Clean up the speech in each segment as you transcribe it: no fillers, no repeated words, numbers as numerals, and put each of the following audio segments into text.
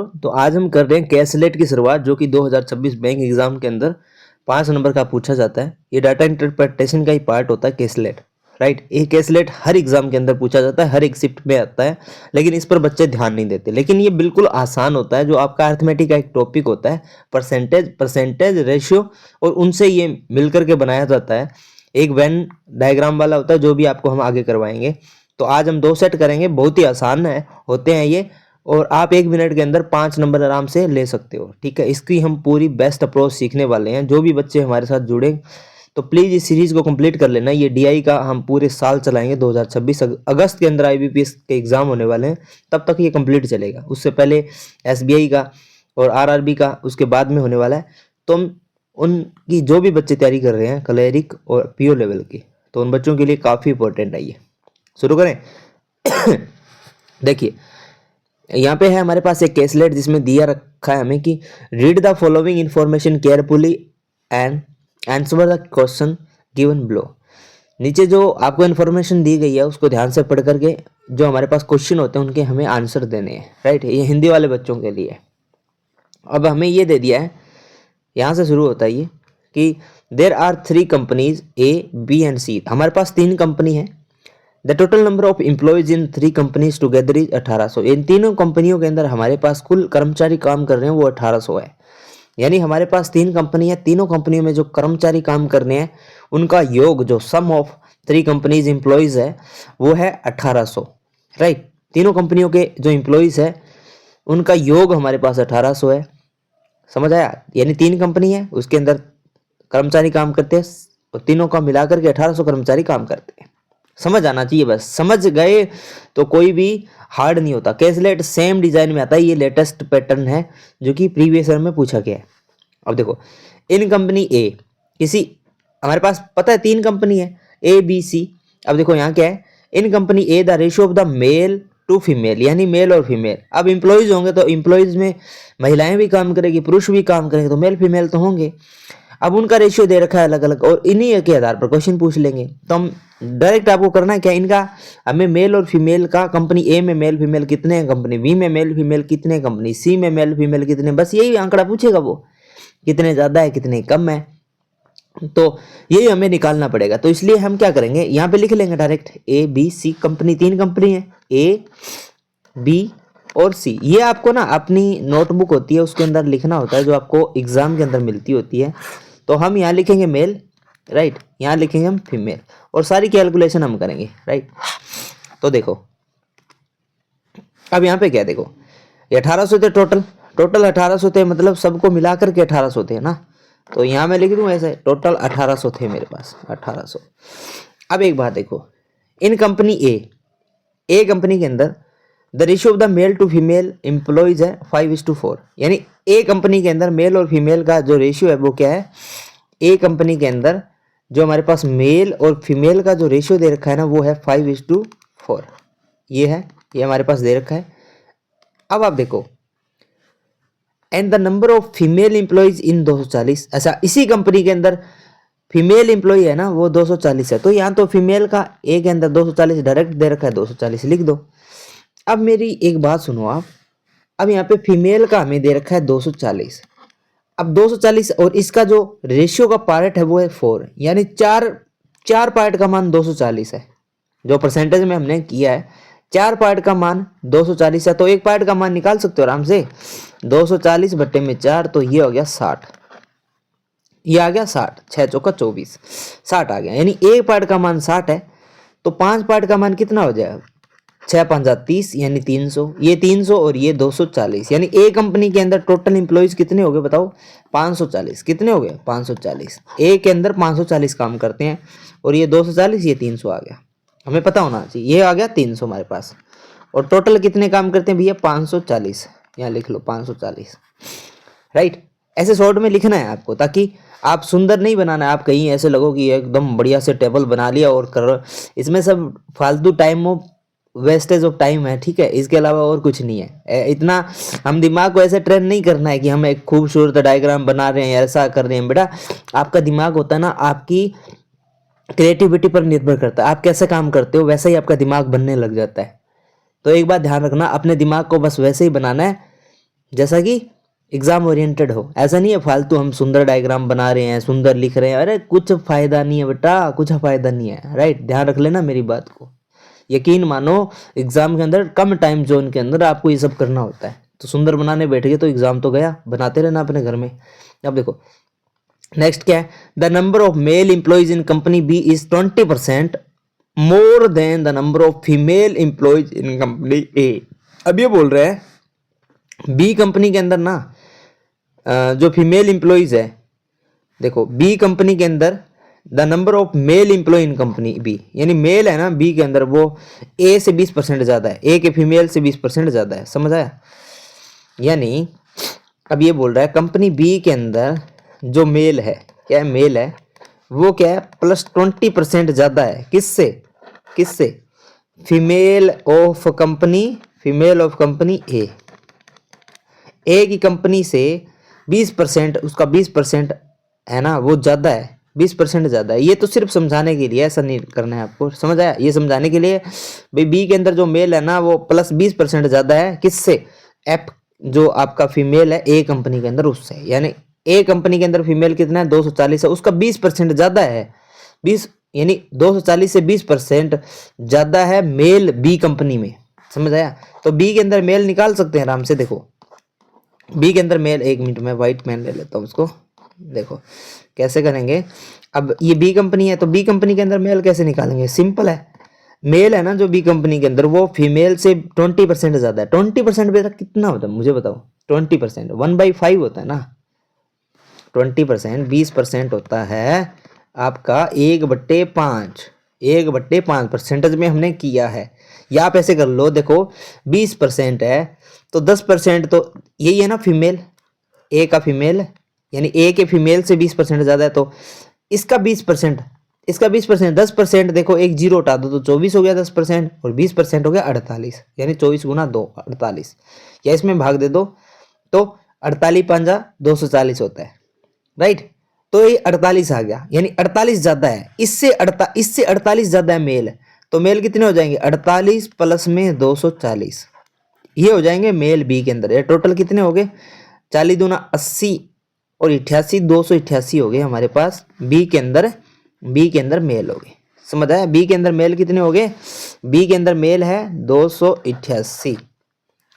तो आज हम कर रहे हैं कैसलेट की शुरुआत, जो कि 2026 बैंक एग्जाम के अंदर 5 नंबर का पूछा जाता है। ये डाटा इंटरप्रिटेशन का ही पार्ट होता है कैसलेट, राइट। ये कैसलेट हर एग्जाम के अंदर पूछा जाता है, हर एक शिफ्ट में आता है, लेकिन इस पर बच्चे ध्यान नहीं देते। लेकिन ये बिल्कुल आसान होता है, जो आपका अर्थमेटिक का एक टॉपिक होता है, परसेंटेज रेशियो, और उनसे ये मिलकर के बनाया जाता है। एक वेन डायग्राम वाला होता है, जो भी आपको हम आगे करवाएंगे। तो आज हम 2 सेट करेंगे, बहुत ही आसान होते हैं ये, और आप 1 मिनट के अंदर 5 नंबर आराम से ले सकते हो, ठीक है। इसकी हम पूरी बेस्ट अप्रोच सीखने वाले हैं। जो भी बच्चे हमारे साथ जुड़े तो प्लीज़ इस सीरीज़ को कंप्लीट कर लेना। ये डीआई का हम पूरे साल चलाएंगे, 2026 अगस्त के अंदर आईबीपीएस के एग्ज़ाम होने वाले हैं, तब तक ये कंप्लीट चलेगा। उससे पहले एसबीआई का और आरआरबी का उसके बाद में होने वाला है। तो हम उनकी जो भी बच्चे तैयारी कर रहे हैं क्लरिक और पीओ लेवल की, तो उन बच्चों के लिए काफ़ी इंपॉर्टेंट है ये। शुरू करें। देखिए, यहाँ पे है हमारे पास एक कैसलेट, जिसमें दिया रखा है हमें कि read the following information carefully and answer the question given below. नीचे जो आपको इन्फॉर्मेशन दी गई है उसको ध्यान से पढ़ करके जो हमारे पास क्वेश्चन होते हैं उनके हमें आंसर देने हैं, राइट। ये हिंदी वाले बच्चों के लिए। अब हमें ये दे दिया है, यहाँ से शुरू होता है ये कि there are 3 companies A B and C. हमारे पास 3 कंपनी है। The total number of employees in 3 companies together is 1800। इन तीनों कंपनियों के अंदर हमारे पास कुल कर्मचारी काम कर रहे हैं वो 1800 है। यानी हमारे पास 3 कंपनी है, तीनों कंपनियों में जो कर्मचारी काम करने हैं उनका योग, जो सम ऑफ 3 कंपनीज एम्प्लॉयज है वो है 1800, राइट। तीनों कंपनियों के जो एम्प्लॉयज है उनका योग हमारे पास 1800 है। समझ आया? यानी 3 कंपनी है, उसके अंदर कर्मचारी काम करते हैं और तीनों का मिलाकर के 1800 कर्मचारी काम करते हैं। समझ आना चाहिए, बस समझ गए तो कोई भी हार्ड नहीं होता। कैसलेट सेम डिजाइन में आता है, ये लेटेस्ट पैटर्न है जो कि प्रीवियस ईयर में पूछा गया है। अब देखो, इन कंपनी ए किसी, हमारे पास पता है 3 कंपनी है ए बी सी। अब देखो यहाँ क्या है, in company A the ratio of the male to female, यानी मेल और फीमेल। अब एम्प्लॉयज होंगे तो एम्प्लॉयज में महिलाएं भी काम करेगी, पुरुष भी काम करेंगे, तो मेल फीमेल तो होंगे। अब उनका रेशियो दे रखा है अलग अलग, और इन्हीं के आधार पर क्वेश्चन पूछ लेंगे। तो हम डायरेक्ट आपको करना है क्या, इनका हमें मेल और फीमेल का, कंपनी ए में मेल फीमेल कितने हैं, कंपनी बी में मेल फीमेल कितने हैं, कंपनी सी में मेल फीमेल कितने, बस यही आंकड़ा पूछेगा वो, कितने ज़्यादा है कितने कम है। तो यही हमें निकालना पड़ेगा। तो इसलिए हम क्या करेंगे, यहाँ पे लिख लेंगे direct A B C company, 3 company है ए बी और सी। ये आपको ना अपनी नोटबुक होती है उसके अंदर लिखना होता है, जो आपको एग्जाम के अंदर मिलती होती है। तो हम यहाँ लिखेंगे मेल, राइट, यहाँ लिखेंगे हम फीमेल, और सारी कैलकुलेशन हम करेंगे, राइट। तो देखो अब यहाँ पे क्या, देखो ये 1800 थे टोटल 1800 थे, मतलब सबको मिलाकर के 1800 थे ना। तो यहाँ मैं लिख दूँ ऐसे, टोटल 1800 थे मेरे पास, 1800। अब एक बात देखो, इन कंपनी ए कंपनी के अंदर the ratio of the male to female employees है 5:4। यानी ए कंपनी के अंदर मेल और फीमेल का जो रेशियो है वो क्या है, ए कंपनी के अंदर जो हमारे पास मेल और फीमेल का जो रेशियो दे रखा है ना वो है 5:4। ये है, ये हमारे पास दे रखा है। अब आप देखो, and the number of female employees इन 240। ऐसा इसी कंपनी के अंदर फीमेल एम्प्लॉय है ना वो 240 है। तो यहाँ तो फीमेल का ए के अंदर 240 डायरेक्ट दे रखा है, 240 लिख दो। अब मेरी एक बात सुनो आप, अब यहाँ पे फीमेल का हमें दे रखा है 240। अब 240 और इसका जो रेशियो का पार्ट है वो है 4, यानी चार पार्ट का मान 240 है। जो परसेंटेज में हमने किया है, 4 पार्ट का मान 240 है। तो एक पार्ट का मान निकाल सकते हो आराम से, 240 बट्टे में 4, तो ये हो गया 60। ये आ गया 60, 6 चौका 24, 60 आ गया। यानी एक पार्ट का मान 60 है, तो 5 पार्ट का मान कितना हो जाएगा, 6 5 30, यानी 300। ये 300 और ये 240, यानी ए कंपनी के अंदर टोटल एम्प्लॉयज कितने हो गए बताओ, 540। कितने हो गए, 540। ए के अंदर 540 काम करते हैं, और ये 240, ये 300 आ गया। हमें पता होना चाहिए, ये आ गया 300 हमारे पास। और टोटल कितने काम करते हैं भैया, 540। यहाँ लिख लो 540, राइट। ऐसे शॉर्ट में लिखना है आपको, ताकि आप सुंदर नहीं बनाना है, आप कहीं ऐसे लगो कि एकदम बढ़िया से टेबल बना लिया और कर, इसमें सब फालतू टाइम वेस्टेज ऑफ टाइम है, ठीक है। इसके अलावा और कुछ नहीं है। इतना हम दिमाग को ऐसे ट्रेन नहीं करना है कि हम एक खूबसूरत डायग्राम बना रहे हैं, ऐसा कर रहे हैं। बेटा आपका दिमाग होता है ना, आपकी क्रिएटिविटी पर निर्भर करता है। आप कैसे काम करते हो वैसा ही आपका दिमाग बनने लग जाता है। तो एक बात ध्यान रखना, अपने दिमाग को बस वैसे ही बनाना है जैसा कि एग्जाम ओरिएंटेड हो। ऐसा नहीं है फालतू हम सुंदर डायग्राम बना रहे हैं, सुंदर लिख रहे हैं, अरे कुछ फायदा नहीं है बेटा, कुछ फायदा नहीं है। राइट, ध्यान रख लेना मेरी बात को, यकीन मानो। एग्जाम के अंदर कम टाइम जोन के अंदर आपको ये सब करना होता है। तो सुंदर बनाने बैठ गए तो एग्जाम तो गया, बनाते रहना अपने घर में। अब देखो नेक्स्ट क्या है, the number of male employees in company B is 20% more than the number of female employees in company A. अब ये बोल रहे हैं बी कंपनी के अंदर ना जो फीमेल एम्प्लॉयज है, देखो बी कंपनी के अंदर the number of male employee in company B, यानी मेल है ना बी के अंदर, वो ए से 20% ज्यादा है, ए के फीमेल से 20% ज्यादा है। समझ आया? यानी अब ये बोल रहा है कंपनी बी के अंदर जो मेल है, क्या है, मेल है वो क्या है, +20% ज्यादा है। किससे? किससे? Female of company, female of company A. A की कंपनी से 20%, उसका 20% है ना, वो ज्यादा है, 20% ज्यादा है। ये तो सिर्फ समझाने के लिए, ऐसा नहीं करना है आपको। समझ आया? ये समझाने के लिए भाई बी के अंदर जो मेल है ना वो +20% ज्यादा है। किससे? एफ जो आपका फीमेल है ए कंपनी के अंदर उससे, यानी ए कंपनी के अंदर फीमेल कितना है, 240 है, उसका 20% ज्यादा है। 20 यानी 240 से 20% ज्यादा है मेल बी कंपनी में। समझ आया? तो बी के अंदर मेल निकाल सकते हैं आराम से। देखो बी के अंदर मेल, 1 मिनट में व्हाइट पेन ले लेता हूँ उसको। देखो कैसे करेंगे। अब ये बी कंपनी है तो बी कंपनी के अंदर मेल कैसे निकालेंगे? सिंपल है, मेल है ना जो बी कंपनी के अंदर वो फीमेल से 20% ज्यादा है। 20% बेटा कितना होता है मुझे बताओ? 20% 1/5 होता है ना। 20% 20% होता है आपका 1/5, 1/5 परसेंटेज में हमने किया है। या आप ऐसे कर लो, देखो 20% है तो 10% तो यही है ना फीमेल, ए का फीमेल, यानी ए के फीमेल से 20% ज्यादा है तो इसका 20%, इसका 20%, 10%, देखो एक जीरो हटा दो तो 24 हो गया 10%, और 20% हो गया 48, यानी 24 गुना 2 48, या इसमें भाग दे दो तो 48 पंजा 240 होता है। राइट, तो ये 48 आ गया, यानी 48 ज्यादा है इससे, इससे 48 ज्यादा है मेल। तो मेल कितने हो जाएंगे? 48 प्लस में 240, ये हो जाएंगे मेल बी के अंदर। ये टोटल कितने हो गए? 40 दूना 80 और 88, 288 हो गए हमारे पास बी के अंदर, बी के अंदर मेल हो गए। समझ आया? बी के अंदर मेल कितने हो गए? बी के अंदर मेल है 288।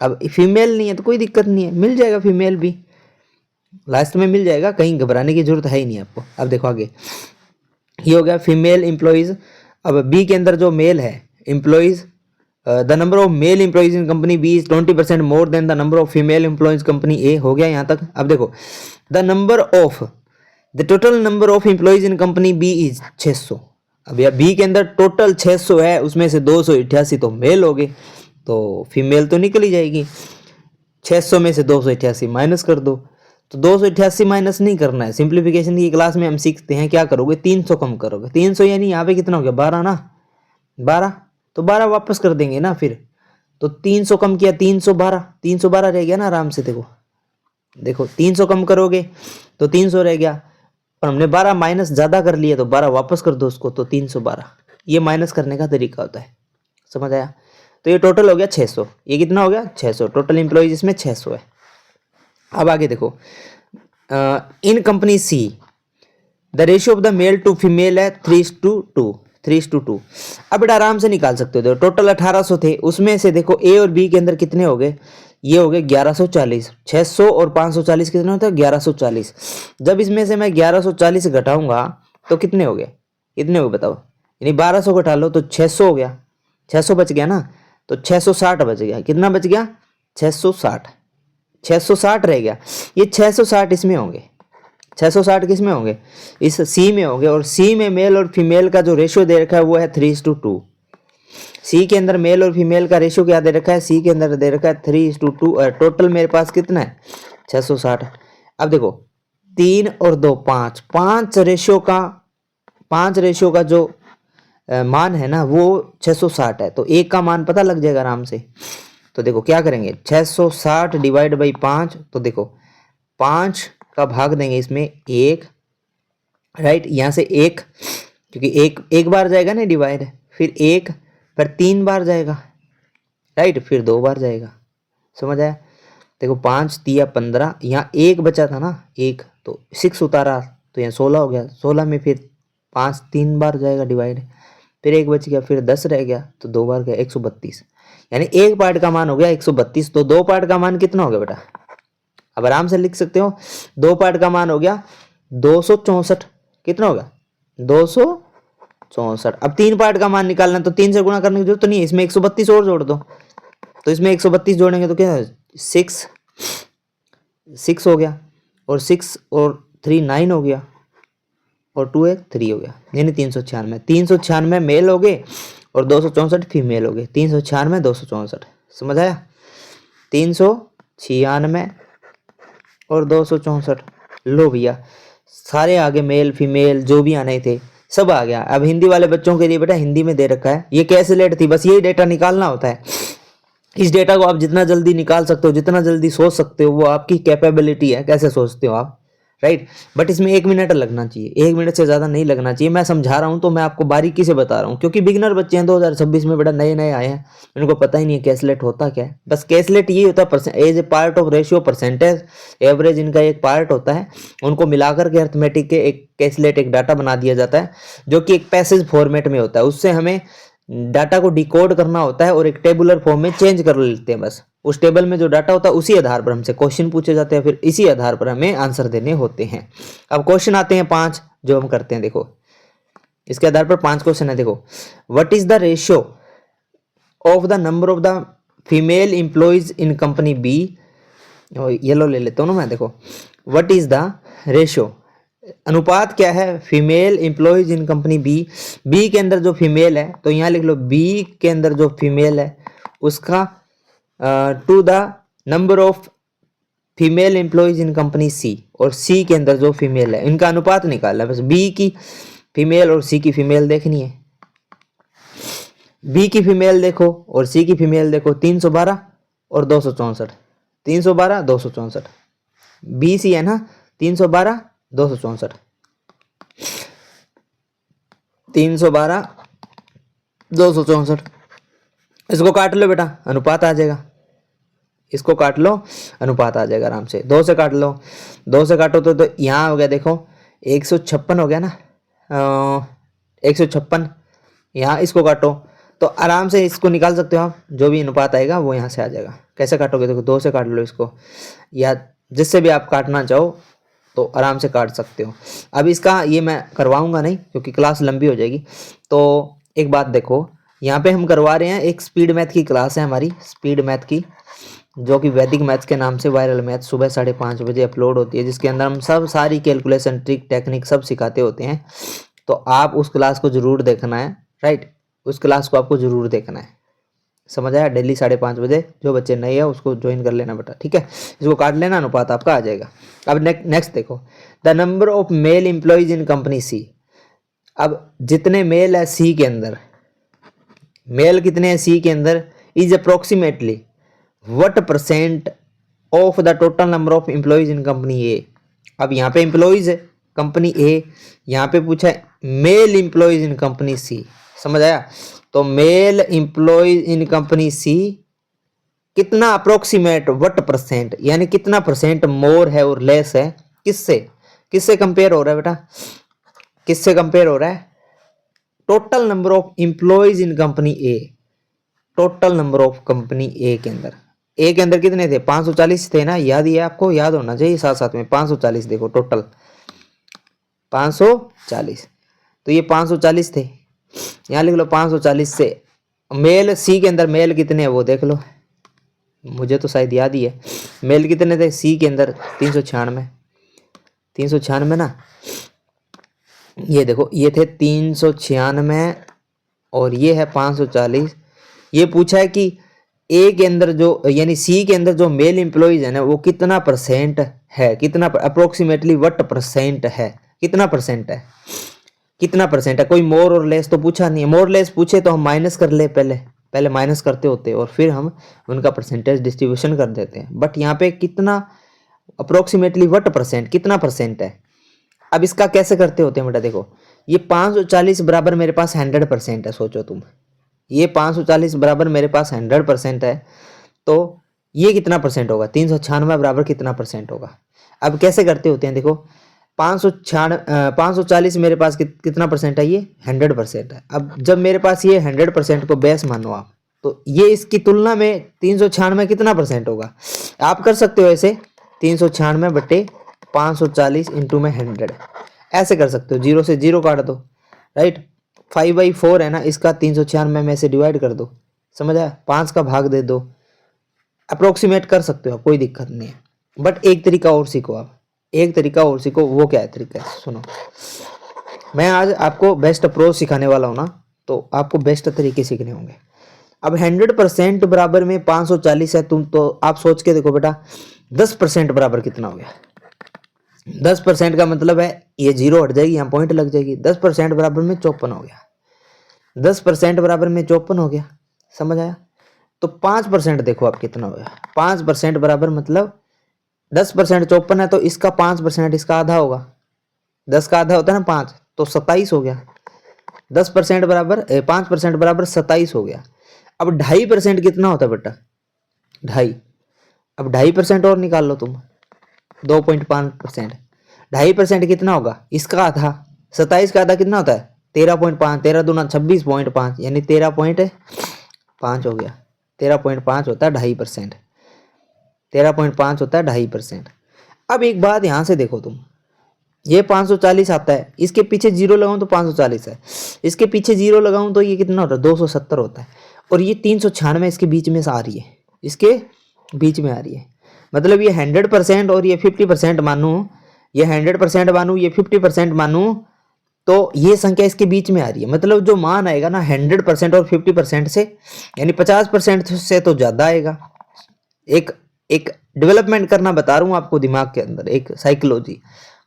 अब फीमेल नहीं है तो कोई दिक्कत नहीं है, मिल जाएगा फीमेल भी, लास्ट में मिल जाएगा, कहीं घबराने की जरूरत है ही नहीं आपको। अब देखो आगे, ये हो गया फीमेल एम्प्लॉयज। अब बी के अंदर जो मेल है employees, the number of male employees in company B is 20% more than the number of female employees company A. हो गया यहाँ तक। अब देखो the number of, the total number of employees in company B is 600। अब यार B के अंदर टोटल 600 है, उसमें से 288 तो मेल हो गए, तो फीमेल तो निकल ही जाएगी। 600 में से 288 माइनस कर दो, तो 288 माइनस नहीं करना है। सिंप्लीफिकेशन की क्लास में हम सीखते हैं क्या करोगे, 300 कम करोगे। 300 यानी यहाँ पे कितना हो गया, 12 ना, 12, तो 12 वापस कर देंगे ना फिर। तो 300 कम किया, 312, 312 रह गया ना आराम से। देखो देखो 300 कम करोगे तो 300 रह गया, और हमने 12 माइनस ज्यादा कर लिया तो 12 वापस कर दो उसको, तो 312। ये माइनस करने का तरीका होता है। समझ आया? तो ये टोटल हो गया 600। ये कितना हो गया? 600। टोटल एम्प्लॉयज इसमें 600 है। अब आगे देखो, in company C the ratio of the male to female है 3:2, 3:2। अब बेटा आराम से निकाल सकते हो। देखो टोटल 1800 थे, उसमें से देखो ए और बी के अंदर कितने हो गए, ये हो गए 1140। 600 और 540 कितने होता है? 1140। जब इसमें से मैं 1140 घटाऊंगा तो कितने हो गए, कितने हो गए बताओ? यानी 1200 घटा लो तो 600 हो गया, 600 बच गया ना, तो 660 बच गया। कितना बच गया? 660, 660 रह गया। ये 660 इसमें होंगे, 660 किस में होंगे? इस सी में होंगे। और सी में मेल और फीमेल का जो रेशियो दे रखा है वो है 3:2। सी के अंदर मेल और फीमेल का रेशियो क्या दे रखा है? सी के अंदर दे रखा है 3:2। टोटल मेरे पास कितना है? 660। अब देखो 3 और 2 5, 5 रेशियो का जो मान है ना वो 660 है, तो एक का मान पता लग जाएगा आराम से। तो देखो क्या करेंगे, 660 डिवाइड बाई 5, तो देखो 5 का भाग देंगे इसमें 1, राइट, यहाँ से 1, क्योंकि एक बार जाएगा ना डिवाइड, फिर 1, फिर 3 बार जाएगा, राइट, फिर 2 बार जाएगा। समझ आया? देखो 5 तिया 15, यहाँ एक बचा था ना, एक, तो 6 उतारा तो यहाँ 16 हो गया। 16 में फिर 5 3 बार जाएगा डिवाइड, फिर एक बच गया, फिर 10 रह गया, तो 2 बार गया 132। यानी एक पार्ट का मान हो गया 132, तो 2 पार्ट का मान कितना हो गया बेटा? अब आराम से लिख सकते हो, 2 पार्ट का मान हो गया 264। कितना होगा? 264। अब 3 पार्ट का मान निकालना, तो 3 से गुणा करने की जरूरत तो नहीं है, इसमें 132 और जोड़ दो। तो इसमें 132 जोड़ेंगे तो क्या है? 6 हो गया, और 6 और 3 9 हो गया, और 2 एक 3 हो गया, यानी 396। 396 मेल हो गए और 264 फीमेल हो गए। 396 264, समझ आया? 396 और 264। लो भैया, सारे आगे मेल फीमेल जो भी आने थे सब आ गया। अब हिंदी वाले बच्चों के लिए बेटा हिंदी में दे रखा है, ये कैलकुलेट थी, बस यही डेटा निकालना होता है। इस डेटा को आप जितना जल्दी निकाल सकते हो, जितना जल्दी सोच सकते हो, वो आपकी कैपेबिलिटी है, कैसे सोचते हो आप, राइट। बट इसमें 1 मिनट लगना चाहिए, 1 मिनट से ज़्यादा नहीं लगना चाहिए। मैं समझा रहा हूँ तो मैं आपको बारीकी से बता रहा हूँ, क्योंकि बिगनर बच्चे हैं, 2026 में बेटा नए नए आए हैं, उनको पता ही नहीं है कैलकुलेट होता क्या है। बस कैलकुलेट ये होता है as a part of ratio percentage average, इनका एक पार्ट होता है। उनको मिलाकर के अर्थमेटिक के एक कैलकुलेट एक डाटा बना दिया जाता है, जो कि एक पैसेज फॉर्मेट में होता है। उससे हमें डाटा को डिकोड करना होता है और एक टेबुलर फॉर्म में चेंज कर लेते हैं। बस उस टेबल में जो डाटा होता है उसी आधार पर हमसे क्वेश्चन पूछे जाते हैं, फिर इसी आधार पर हमें आंसर देने होते हैं। अब क्वेश्चन आते हैं 5 जो हम करते हैं। देखो इसके आधार पर 5 क्वेश्चन है। देखो, what is the ratio of the number of the female employees in company B. Yellow ले लेता हूँ ना मैं। देखो, व्हाट इज द रेशियो, अनुपात क्या है female employees in company B. B के अंदर जो फीमेल है, तो यहाँ लिख लो बी के अंदर जो फीमेल है उसका to the number of female employees in company C, और सी के अंदर जो फीमेल है इनका अनुपात निकालना है। बस बी की फीमेल और सी की फीमेल देखनी है। बी की फीमेल देखो और सी की फीमेल देखो, 312 और 264, 312 264, बी सी है ना, 312 264, 312 264। इसको काट लो बेटा, अनुपात आ जाएगा। इसको काट लो, अनुपात आ जाएगा आराम से। 2 से काट लो, 2 से काटो तो यहाँ हो गया, देखो 156 हो गया ना, 156। यहाँ इसको काटो तो आराम से इसको निकाल सकते हो आप, जो भी अनुपात आएगा वो यहाँ से आ जाएगा। कैसे काटोगे? देखो 2 से काट लो इसको, या जिससे भी आप काटना चाहो तो आराम से काट सकते हो। अब इसका ये मैं करवाऊंगा नहीं क्योंकि क्लास लंबी हो जाएगी। तो एक बात देखो, यहाँ पे हम करवा रहे हैं, एक स्पीड मैथ की क्लास है हमारी, स्पीड मैथ की, जो कि वैदिक मैथ्स के नाम से वायरल मैथ सुबह 5:30 बजे अपलोड होती है, जिसके अंदर हम सब सारी कैलकुलेशन ट्रिक टेक्निक सब सिखाते होते हैं। तो आप उस क्लास को जरूर देखना है, राइट, उस क्लास को आपको जरूर देखना है, समझ आया? डेली 5:30 बजे। जो बच्चे नए हैं उसको ज्वाइन कर लेना बेटा, ठीक है। इसको काट लेना, अनुपात आपका आ जाएगा। अब नेक्स्ट देखो, the number of male employees in company C. अब जितने मेल है सी के अंदर, मेल कितने हैं सी के अंदर, is approximately what percent of the total number of employees in company A. अब यहाँ पे एम्प्लॉयज है कंपनी ए, यहाँ पे पूछा है मेल एम्प्लॉयज इन कंपनी सी, समझ आया? तो मेल एम्प्लॉयज इन कंपनी सी कितना अप्रोक्सीमेट व्हाट परसेंट, यानी कितना परसेंट मोर है और लेस है, किससे किससे कंपेयर हो रहा है बेटा? किससे कंपेयर हो रहा है? Total number of employees in company A, total number of company A के अंदर। ए के अंदर कितने थे? 540 थे ना, याद ही है आपको, याद होना चाहिए साथ साथ में। 540 देखो टोटल 540, तो ये 540 थे। यहाँ लिख लो 540 से मेल सी के अंदर मेल कितने हैं वो देख लो, मुझे तो शायद याद ही है। मेल कितने थे सी के अंदर? 396, 396 ना, ये देखो ये थे 396 और ये है 540। ये पूछा है कि ए के अंदर जो, यानी सी के अंदर जो मेल एम्प्लॉयज है ना वो कितना परसेंट है, कितना अप्रोक्सीमेटली व्हाट परसेंट है, कितना परसेंट है, कितना परसेंट है। कोई मोर और लेस तो पूछा नहीं है। मोर लेस पूछे तो हम माइनस कर ले, पहले माइनस करते होते और फिर हम उनका परसेंटेज डिस्ट्रीब्यूशन कर देते हैं। बट यहाँ पे कितना अप्रोक्सीमेटली व्हाट परसेंट, कितना परसेंट है। अब इसका कैसे करते होते हैं बेटा? देखो ये 540 बराबर मेरे पास 100% है, सोचो तुम, ये 540 बराबर मेरे पास 100% है, तो ये कितना परसेंट होगा, 396 बराबर कितना परसेंट होगा। अब कैसे करते होते हैं देखो, 540 मेरे पास कितना परसेंट है, ये 100% है। अब जब मेरे पास ये 100% को बेस मानो आप, तो ये इसकी तुलना में 396 कितना परसेंट होगा। आप कर सकते हो ऐसे, 396 बटे 540 इंटू में 100, ऐसे कर सकते हो, 0 से 0 काट दो, राइट। 5/4 है ना, इसका 396 में से डिवाइड कर दो, समझ आया, 5 का भाग दे दो, अप्रोक्सीमेट कर सकते हो, कोई दिक्कत नहीं है। बट एक तरीका और सीखो आप, एक तरीका और सीखो। वो क्या है तरीका, सुनो। मैं आज आपको बेस्ट अप्रोच सिखाने वाला हूँ ना, तो आपको बेस्ट तरीके सीखने होंगे। अब 100% बराबर में 540 है, तुम तो आप सोच के देखो बेटा, 10% बराबर कितना हो गया। 10% का मतलब है ये 0 हट जाएगी, यहाँ पॉइंट लग जाएगी। 10% बराबर में 54 हो गया, 10% बराबर में 54 हो गया, समझ आया। तो 5% देखो आप कितना हो गया, 5% बराबर मतलब 10% 54 है, तो इसका 5% इसका आधा होगा, 10 का आधा होता है ना 5, तो 27 हो गया। 10% बराबर 5% बराबर 27 हो गया। अब 2.5% कितना होता है बेटा, 2.5, अब 2.5% और निकाल लो तुम, 2.5%, 2.5% कितना होगा, इसका आधा, 27 का आधा कितना होता है 13.5, 13 दूना 26.5, यानी 13.5 हो गया। 13.5 होता है 2.5%, 13.5 होता है 2.5%। अब एक बात ध्यान से देखो तुम, ये 540 आता है, इसके पीछे 0 लगाऊं तो 540 है, इसके पीछे 0 लगाऊं तो ये कितना होता है 270 होता है, और ये 396 इसके बीच में से आ रही है, इसके बीच में आ रही है। मतलब ये 100% और ये 50% मानूं, ये 100% मानूं, ये 50% मानूं, तो ये संख्या इसके बीच में आ रही है। मतलब जो मान आएगा ना 100% और 50% से, यानी 50% से तो ज्यादा आएगा। एक एक डेवलपमेंट करना बता रहा हूँ आपको दिमाग के अंदर, एक साइकोलॉजी।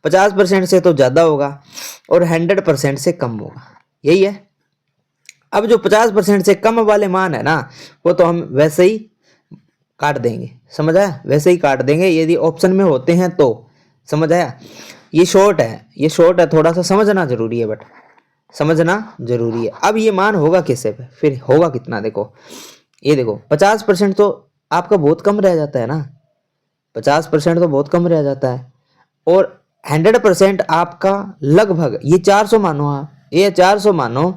50% से तो ज्यादा होगा और 100% से कम होगा, यही है। अब जो 50% से कम वाले मान है ना, वो तो हम वैसे ही काट देंगे, समझ आया, वैसे ही काट देंगे यदि ऑप्शन में होते हैं तो, समझ आया। ये शॉर्ट है, ये शॉर्ट है, थोड़ा सा समझना जरूरी है, बट समझना जरूरी है। अब ये मान होगा किससे पे, फिर होगा कितना, देखो ये देखो 50% तो आपका बहुत कम रह जाता है ना, 50% तो बहुत कम रह जाता है, और 100% आपका लगभग ये 400 मानो, आप ये 400 मानो,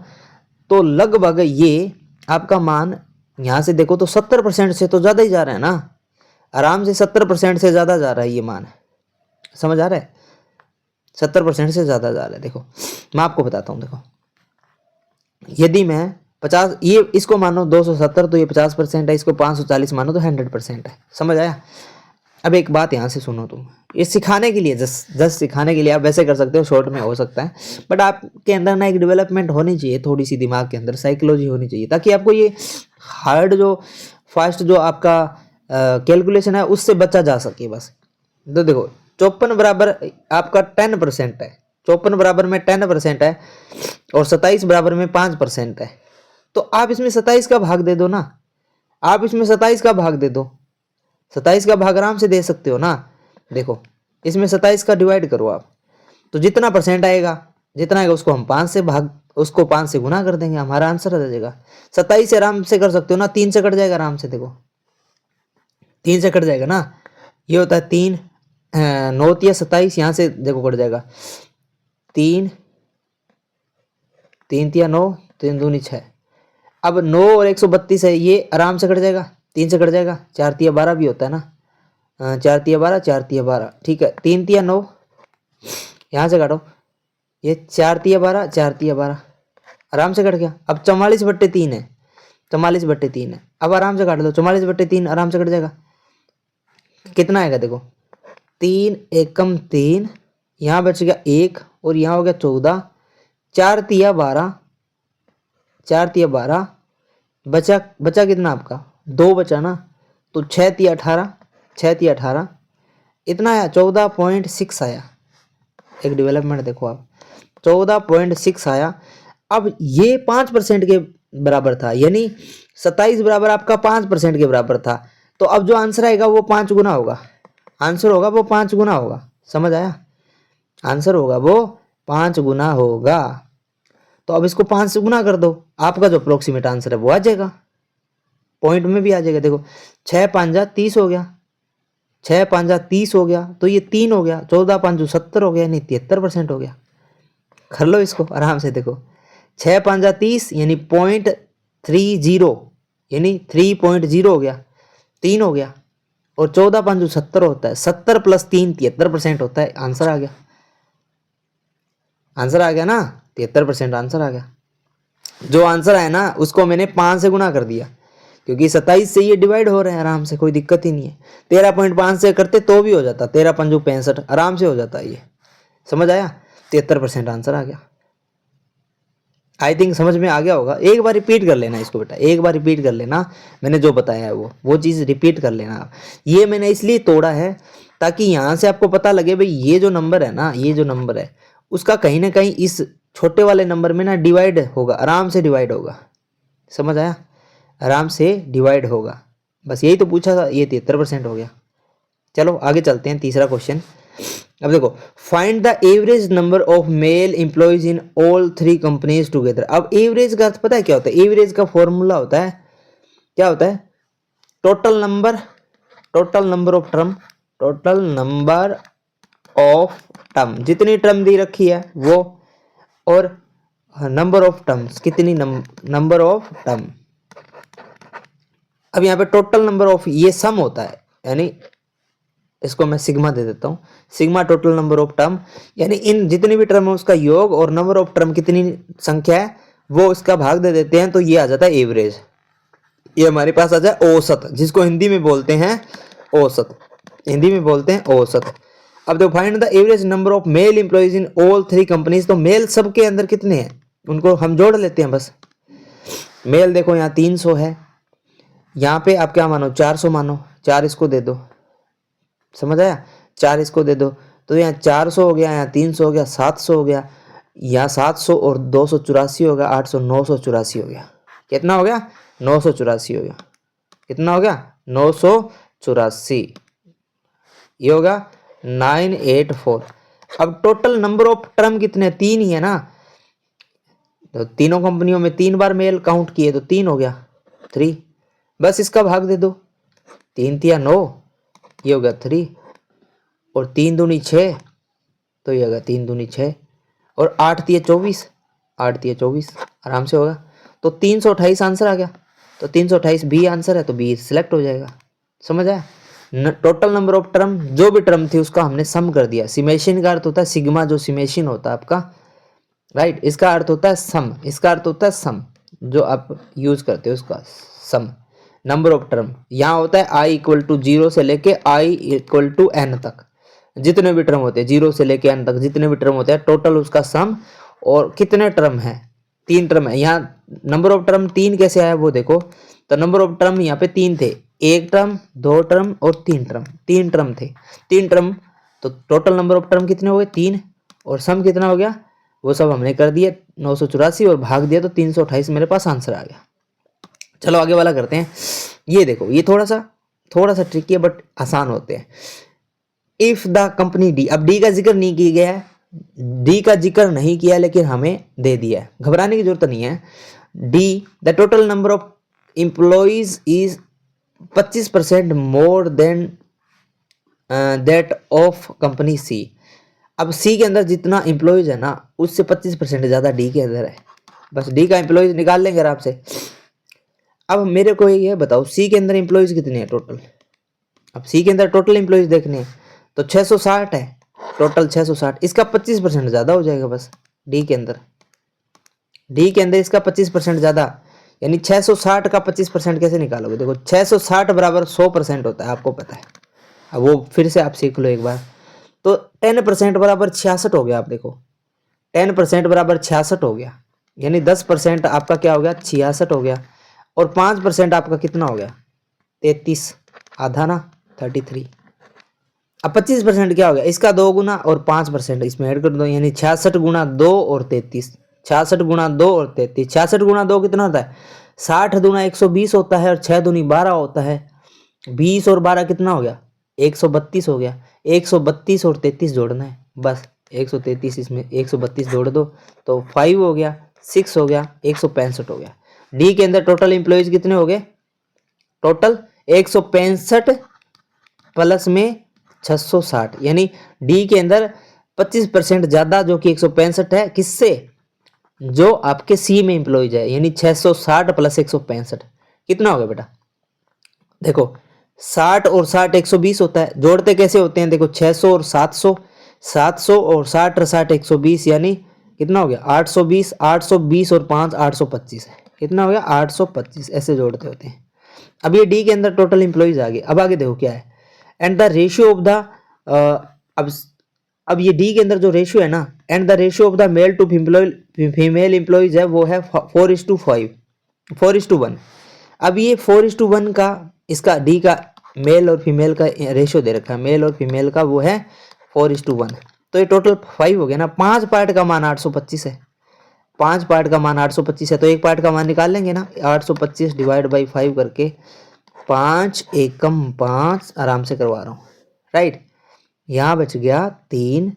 तो लगभग ये आपका मान यहाँ से देखो तो 70% से तो ज़्यादा ही जा रहा है ना, आराम से 70% से ज़्यादा जा रहा है ये मान, समझ आ रहा है, 70% से ज़्यादा जा रहा है। देखो मैं आपको बताता हूँ, देखो यदि मैं 50, ये इसको मानो 270, तो ये 50% है, इसको 540 मानो तो 100% है, समझ आया। अब एक बात यहाँ से सुनो तुम, ये सिखाने के लिए, जस्ट सिखाने के लिए, आप वैसे कर सकते हो, शॉर्ट में हो सकता है, बट आपके अंदर ना एक डेवलपमेंट होनी चाहिए, थोड़ी सी दिमाग के अंदर साइकोलॉजी होनी चाहिए, ताकि आपको ये हार्ड जो फास्ट जो आपका कैलकुलेशन है उससे बचा जा सके बस। तो देखो 54 बराबर आपका 10% है, 54 बराबर में 10% है, और 27 बराबर में 5% है, तो आप इसमें 27 का भाग दे दो ना, आप इसमें 27 का भाग दे दो, 27 का भाग आराम से दे सकते हो ना। देखो इसमें 27 का डिवाइड करो आप, तो जितना परसेंट आएगा, जितना आएगा उसको हम 5 से भाग, उसको 5 से गुना कर देंगे, हमारा आंसर आ जाएगा। 27 से आराम से कर सकते हो ना, 3 से कट जाएगा आराम से, देखो 3 से कट जाएगा ना, ये होता है 3, 9 या 27, यहाँ से देखो कट जाएगा 3, 3 या 9, 3 दूनी 6, अब 9 और 132 है, ये आराम से कट जाएगा, 3 से कट जाएगा, 4 तिया 12 भी होता है ना, 4 तिया 12, 4 तिया 12, ठीक है, 3 तिया 9, यहाँ से काटो, ये 4 तिया 12, 4 तिया 12, आराम से कट गया। अब 44/3 है, 44/3 है, अब आराम से काट लो, 44/3 आराम से कट जाएगा, कितना आएगा देखो, 3 एकम 3, यहाँ बच गया 1, और यहाँ हो गया 14, 4 तिया 12, 4 तिया 12, बचा बचा कितना आपका 2 बचा ना, तो 6 तिया 18, 6 तिया 18, इतना आया 14.6 आया। एक डेवलपमेंट देखो आप, 14.6 आया। अब ये 5% के बराबर था, यानी 27 बराबर आपका 5% के बराबर था, तो अब जो आंसर आएगा वो 5 गुना होगा, आंसर होगा वो 5 गुना होगा, समझ आया, आंसर होगा वो 5 गुना होगा। तो अब इसको 5 से गुना कर दो, आपका जो अप्रोक्सीमेट आंसर है वो आ जाएगा, पॉइंट में भी आ जाएगा। देखो 6 5 30 हो गया, 6 5 30 हो गया, तो ये 3 हो गया, 14 5 70 हो गया, यानी 73% हो गया। कर लो इसको आराम से। देखो 6 5 30 यानी 0.30 यानी 3.0 हो गया, 3 हो गया, और 14 5 70 होता है, 70 + 3 73% होता है। आंसर आ गया, आंसर आ गया ना, 73% आंसर आ गया। जो आंसर आया ना उसको मैंने 5 से गुना कर दिया, क्योंकि 27 से ये डिवाइड हो रहे हैं आराम से, कोई दिक्कत ही नहीं है। 13.5 से करते तो भी हो जाता, 13 5 65 आराम से हो जाता है ये। समझ आया, 73% आंसर आ गया। आई थिंक समझ में आ गया होगा। एक बार रिपीट कर लेना इसको बेटा, एक बार रिपीट कर लेना, मैंने जो बताया है वो चीज़ रिपीट कर लेना। ये मैंने इसलिए तोड़ा है ताकि यहाँ से आपको पता लगे भाई ये जो नंबर है ना, ये जो नंबर है उसका कहीं ना कहीं इस छोटे वाले नंबर में ना डिवाइड होगा, आराम से डिवाइड होगा। समझ आया, आराम से डिवाइड होगा। बस यही तो पूछा था, ये 73% हो गया। चलो आगे चलते हैं, तीसरा क्वेश्चन। अब देखो, find the average number of male employees in all 3 companies together. अब एवरेज का अर्थ पता है क्या होता है? एवरेज का फॉर्मूला होता है, क्या होता है? Total number of term, total number of term, जितनी टर्म दी रखी है वो, और नंबर ऑफ टर्म्स, कितनी नंबर ऑफ टर्म। अब यहाँ पे टोटल नंबर ऑफ ये सम होता है, यानी इसको मैं सिग्मा दे देता हूँ, sigma total number of term, यानी इन जितनी भी टर्म है उसका योग, और नंबर ऑफ टर्म कितनी संख्या है वो उसका भाग दे देते हैं, तो ये आ जाता है एवरेज। ये हमारे पास आ जाए औसत, जिसको हिंदी में बोलते हैं औसत, हिंदी में बोलते हैं औसत। अब देखो, find the average number of male employees in all 3 companies. तो मेल सबके अंदर कितने हैं उनको हम जोड़ लेते हैं बस। मेल देखो यहाँ 300 है, यहाँ पे आप क्या मानो 400 मानो, 4 इसको दे दो। समझ आया, 4 इसको दे दो, तो यहाँ 400 हो गया, यहाँ 300 हो गया, 700 हो गया, यहाँ 700 और 284 हो गया, 800 984 हो गया। कितना हो गया? 984 हो गया। कितना हो गया? 984। ये होगा 984। अब टोटल नंबर ऑफ टर्म कितने? 3 ही है ना, तो तीनों कंपनियों में 3 बार मेल काउंट किए तो 3 हो गया, 3। बस इसका भाग दे दो, 3 तिया 9, ये होगा 3, और 3 दूनी 6, तो ये होगा 3 दूनी 6, और 8 तिया 24, 8 तिया 24 आराम से होगा। तो 328 आंसर आ गया, तो 328 बी आंसर है, तो बी सिलेक्ट हो जाएगा। समझ आया, टोटल नंबर ऑफ टर्म, जो भी टर्म थी उसका हमने सम कर दिया। सिमेशन का अर्थ होता है सिग्मा, जो सिमेशन होता है आपका, राइट, इसका अर्थ होता है सम, इसका अर्थ होता है सम, जो आप यूज करते हो उसका सम। नंबर ऑफ टर्म यहाँ होता है i = 0 से लेके i = n तक, जितने भी टर्म होते हैं 0 से लेके n तक, जितने भी टर्म होते हैं टोटल उसका सम। और कितने टर्म है? 3 टर्म है। यहाँ नंबर ऑफ टर्म 3 कैसे आया वो देखो, तो नंबर ऑफ टर्म यहाँ पे 3 थे, 1 टर्म 2 टर्म और 3 टर्म, 3 टर्म थे, 3 टर्म, तो टोटल नंबर ऑफ टर्म कितने हो गए? 3, और सम कितना हो गया वो सब हमने कर दिया 984, और भाग दिया तो 328 मेरे पास आंसर आ गया। चलो आगे वाला करते हैं। ये देखो, ये थोड़ा सा ट्रिकी है बट आसान होते हैं। इफ द कंपनी डी, अब डी का जिक्र नहीं किया गया है, डी का जिक्र नहीं किया लेकिन हमें दे दिया है, घबराने की जरूरत नहीं है। D, the total number of employees is 25% more than that of company C. अब सी के अंदर जितना एम्प्लॉइज है ना उससे 25% ज़्यादा डी के अंदर है। बस डी का एम्प्लॉइज निकाल लेंगे आराम से। अब मेरे को ये बताओ सी के अंदर एम्प्लॉइज कितने हैं टोटल? अब सी के अंदर टोटल एम्प्लॉइज देखने हैं तो 660 है, टोटल 660, इसका 25% ज़्यादा हो जाएगा बस। डी के अंदर इसका 25% ज़्यादा, यानी 660 का 25% कैसे निकालोगे? देखो 660 बराबर 100% होता है, आपको पता है। अब वो फिर से आप सीख लो एक बार। तो 10% बराबर 66 हो गया। आप देखो 10% बराबर 66 हो गया, यानी 10% आपका क्या हो गया? 66 हो गया, और 5% आपका कितना हो गया? 33, आधा ना 33। अब 25% क्या हो गया? इसका 2 गुना और 5% इसमें ऐड कर दो, यानी 66 गुना 2 और 33, 66 गुना 2 और 33, 66 गुना 2 कितना होता है? 60 दूना 120 होता है, और 6 दूनी 12 होता है, 20 और 12 कितना हो गया? 132 हो गया। 132 और 33 जोड़ना है बस, 133 इसमें 132 जोड़ दो तो 5 हो गया, 6 हो गया, 165 हो गया। डी के अंदर टोटल एम्प्लॉयज कितने हो गए? टोटल 165 प्लस में 660, यानी डी के अंदर 25% ज्यादा जो कि 165 है, किससे? जो आपके सी में इंप्लॉइज है, यानी 660 प्लस 165 कितना हो गया बेटा? देखो 60 और 60 120 होता है, जोड़ते कैसे होते हैं? देखो 600 और 700, 700 और 60 और 60 120, यानी कितना हो गया? 820, 820 और 5 825 है, कितना हो गया? 825, ऐसे जोड़ते होते हैं। अब ये डी के अंदर टोटल इंप्लॉइज आ गए। अब आगे देखो क्या है, and the ratio of the अब अब ये डी के अंदर जो रेशियो है ना, and the ratio of the male to female employees है, वो है 4:5, 4:1। अब ये 4:1 का, इसका डी का मेल और फीमेल का रेशियो दे रखा है, मेल और फीमेल का, वो है 4:1। तो ये टोटल 5 हो गया ना। 5 पार्ट का मान 825 है, 5 पार्ट का मान 825 है, तो एक पार्ट का मान निकाल लेंगे ना। 825 डिवाइड बाई 5 करके 5 एकम 5 आराम से करवा रहा हूँ, राइट। यहाँ बच गया 3,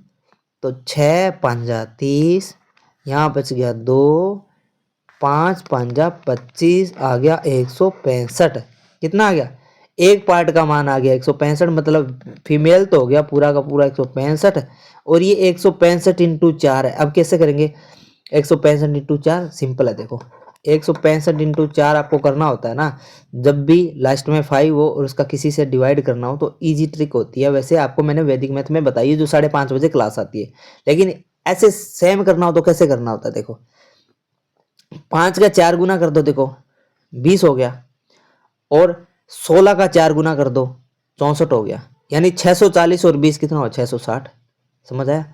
तो 6 पंजा 30, यहाँ बच गया 2, 5 पंजा 25, आ गया 165। कितना आ गया? एक पार्ट का मान आ गया 165, मतलब फीमेल तो हो गया पूरा का पूरा 165, और ये 165 इंटू 4 है। अब कैसे करेंगे? 165 इंटू 4 सिंपल है, देखो 165 इंटू 4 आपको करना होता है ना, जब भी लास्ट में 5 हो और उसका किसी से डिवाइड करना हो, तो इजी ट्रिक होती है। वैसे आपको मैंने वैदिक मैथ में बताई है, जो 5:30 बजे क्लास आती है, लेकिन ऐसे सेम करना हो तो कैसे करना होता है? देखो 5 का 4 गुना कर दो, देखो 20 हो गया, और 16 का 4 गुना कर दो, 64 हो गया, यानी 640 और 20 कितना हो? 660। समझ आया?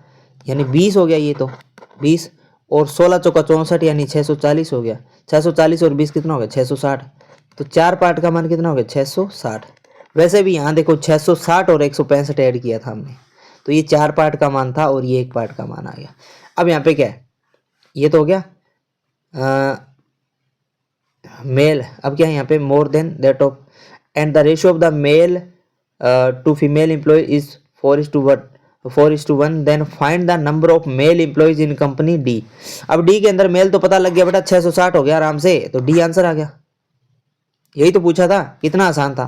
यानी 20 हो गया ये तो 20, और 16 चौका 64, यानी 640 हो गया। 640 और 20 कितना हो गया? 660। तो 4 पार्ट का मान कितना हो गया? 660। वैसे भी यहाँ देखो 660 और 165 ऐड किया था हमने, तो ये 4 पार्ट का मान था और ये 1 पार्ट का मान आ गया। अब यहाँ पे क्या है? ये तो हो गया मेल। अब क्या है यहाँ पे? More than that of, and the ratio of the male to female employee is 4:1, then find the number of male employees in company D. अब डी के अंदर मेल तो पता लग गया बेटा, 660 हो गया आराम से, तो डी आंसर आ गया। यही तो पूछा था, कितना आसान था,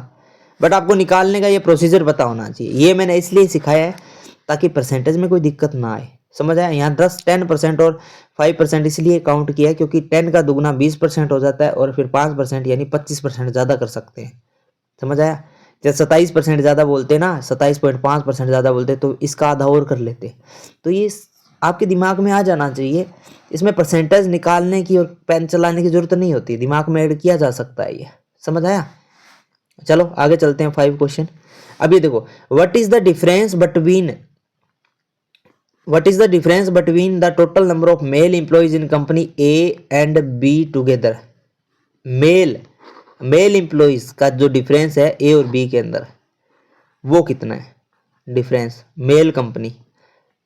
बट आपको निकालने का ये प्रोसीजर पता होना चाहिए। ये मैंने इसलिए सिखाया है ताकि परसेंटेज में कोई दिक्कत ना आए। समझ आया? यहाँ 10% और 5% इसलिए काउंट किया है क्योंकि 10 का दुगना 20% हो जाता है, और फिर 5% यानी 25% ज़्यादा कर सकते हैं। समझ आया? जब 27% ज़्यादा बोलते ना, 27.5% ज़्यादा बोलते, तो इसका आधा और कर लेते। तो ये आपके दिमाग में आ जाना चाहिए, इसमें परसेंटेज निकालने की और पेन चलाने की जरूरत नहीं होती, दिमाग में ऐड किया जा सकता है ये। समझ आया? चलो आगे चलते हैं। 5 क्वेश्चन। अब ये देखो, what is the difference between the total number of male employees in company A and B together. Mail employees का जो डिफरेंस है ए और बी के अंदर, वो कितना है? डिफरेंस मेल कंपनी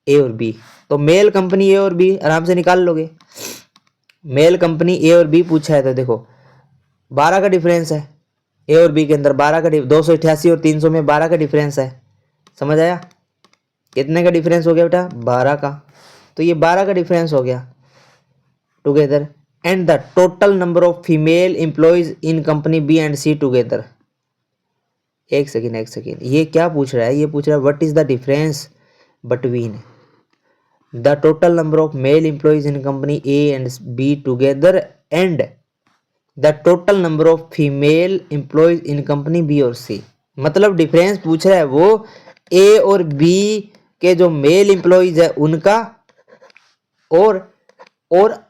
ए और बी, तो मेल कंपनी ए और बी आराम से निकाल लोगे। मेल कंपनी ए और बी पूछा है, तो देखो 12 का डिफरेंस है ए और बी के अंदर, 12 का 288 और 300 में 12 का डिफरेंस है। समझ आया? कितने का डिफरेंस हो गया बेटा? 12 का। तो ये 12 का डिफरेंस हो गया together, and the total number of female employees in company B and C together. एक सेकेंड, ये क्या पूछ रहा है? ये पूछ रहा है what is the difference between the total number of male employees in company A and B together and the total number of female employees in company B और सी। मतलब डिफरेंस पूछ रहा है वो ए और बी के जो मेल एम्प्लॉयज है उनका, और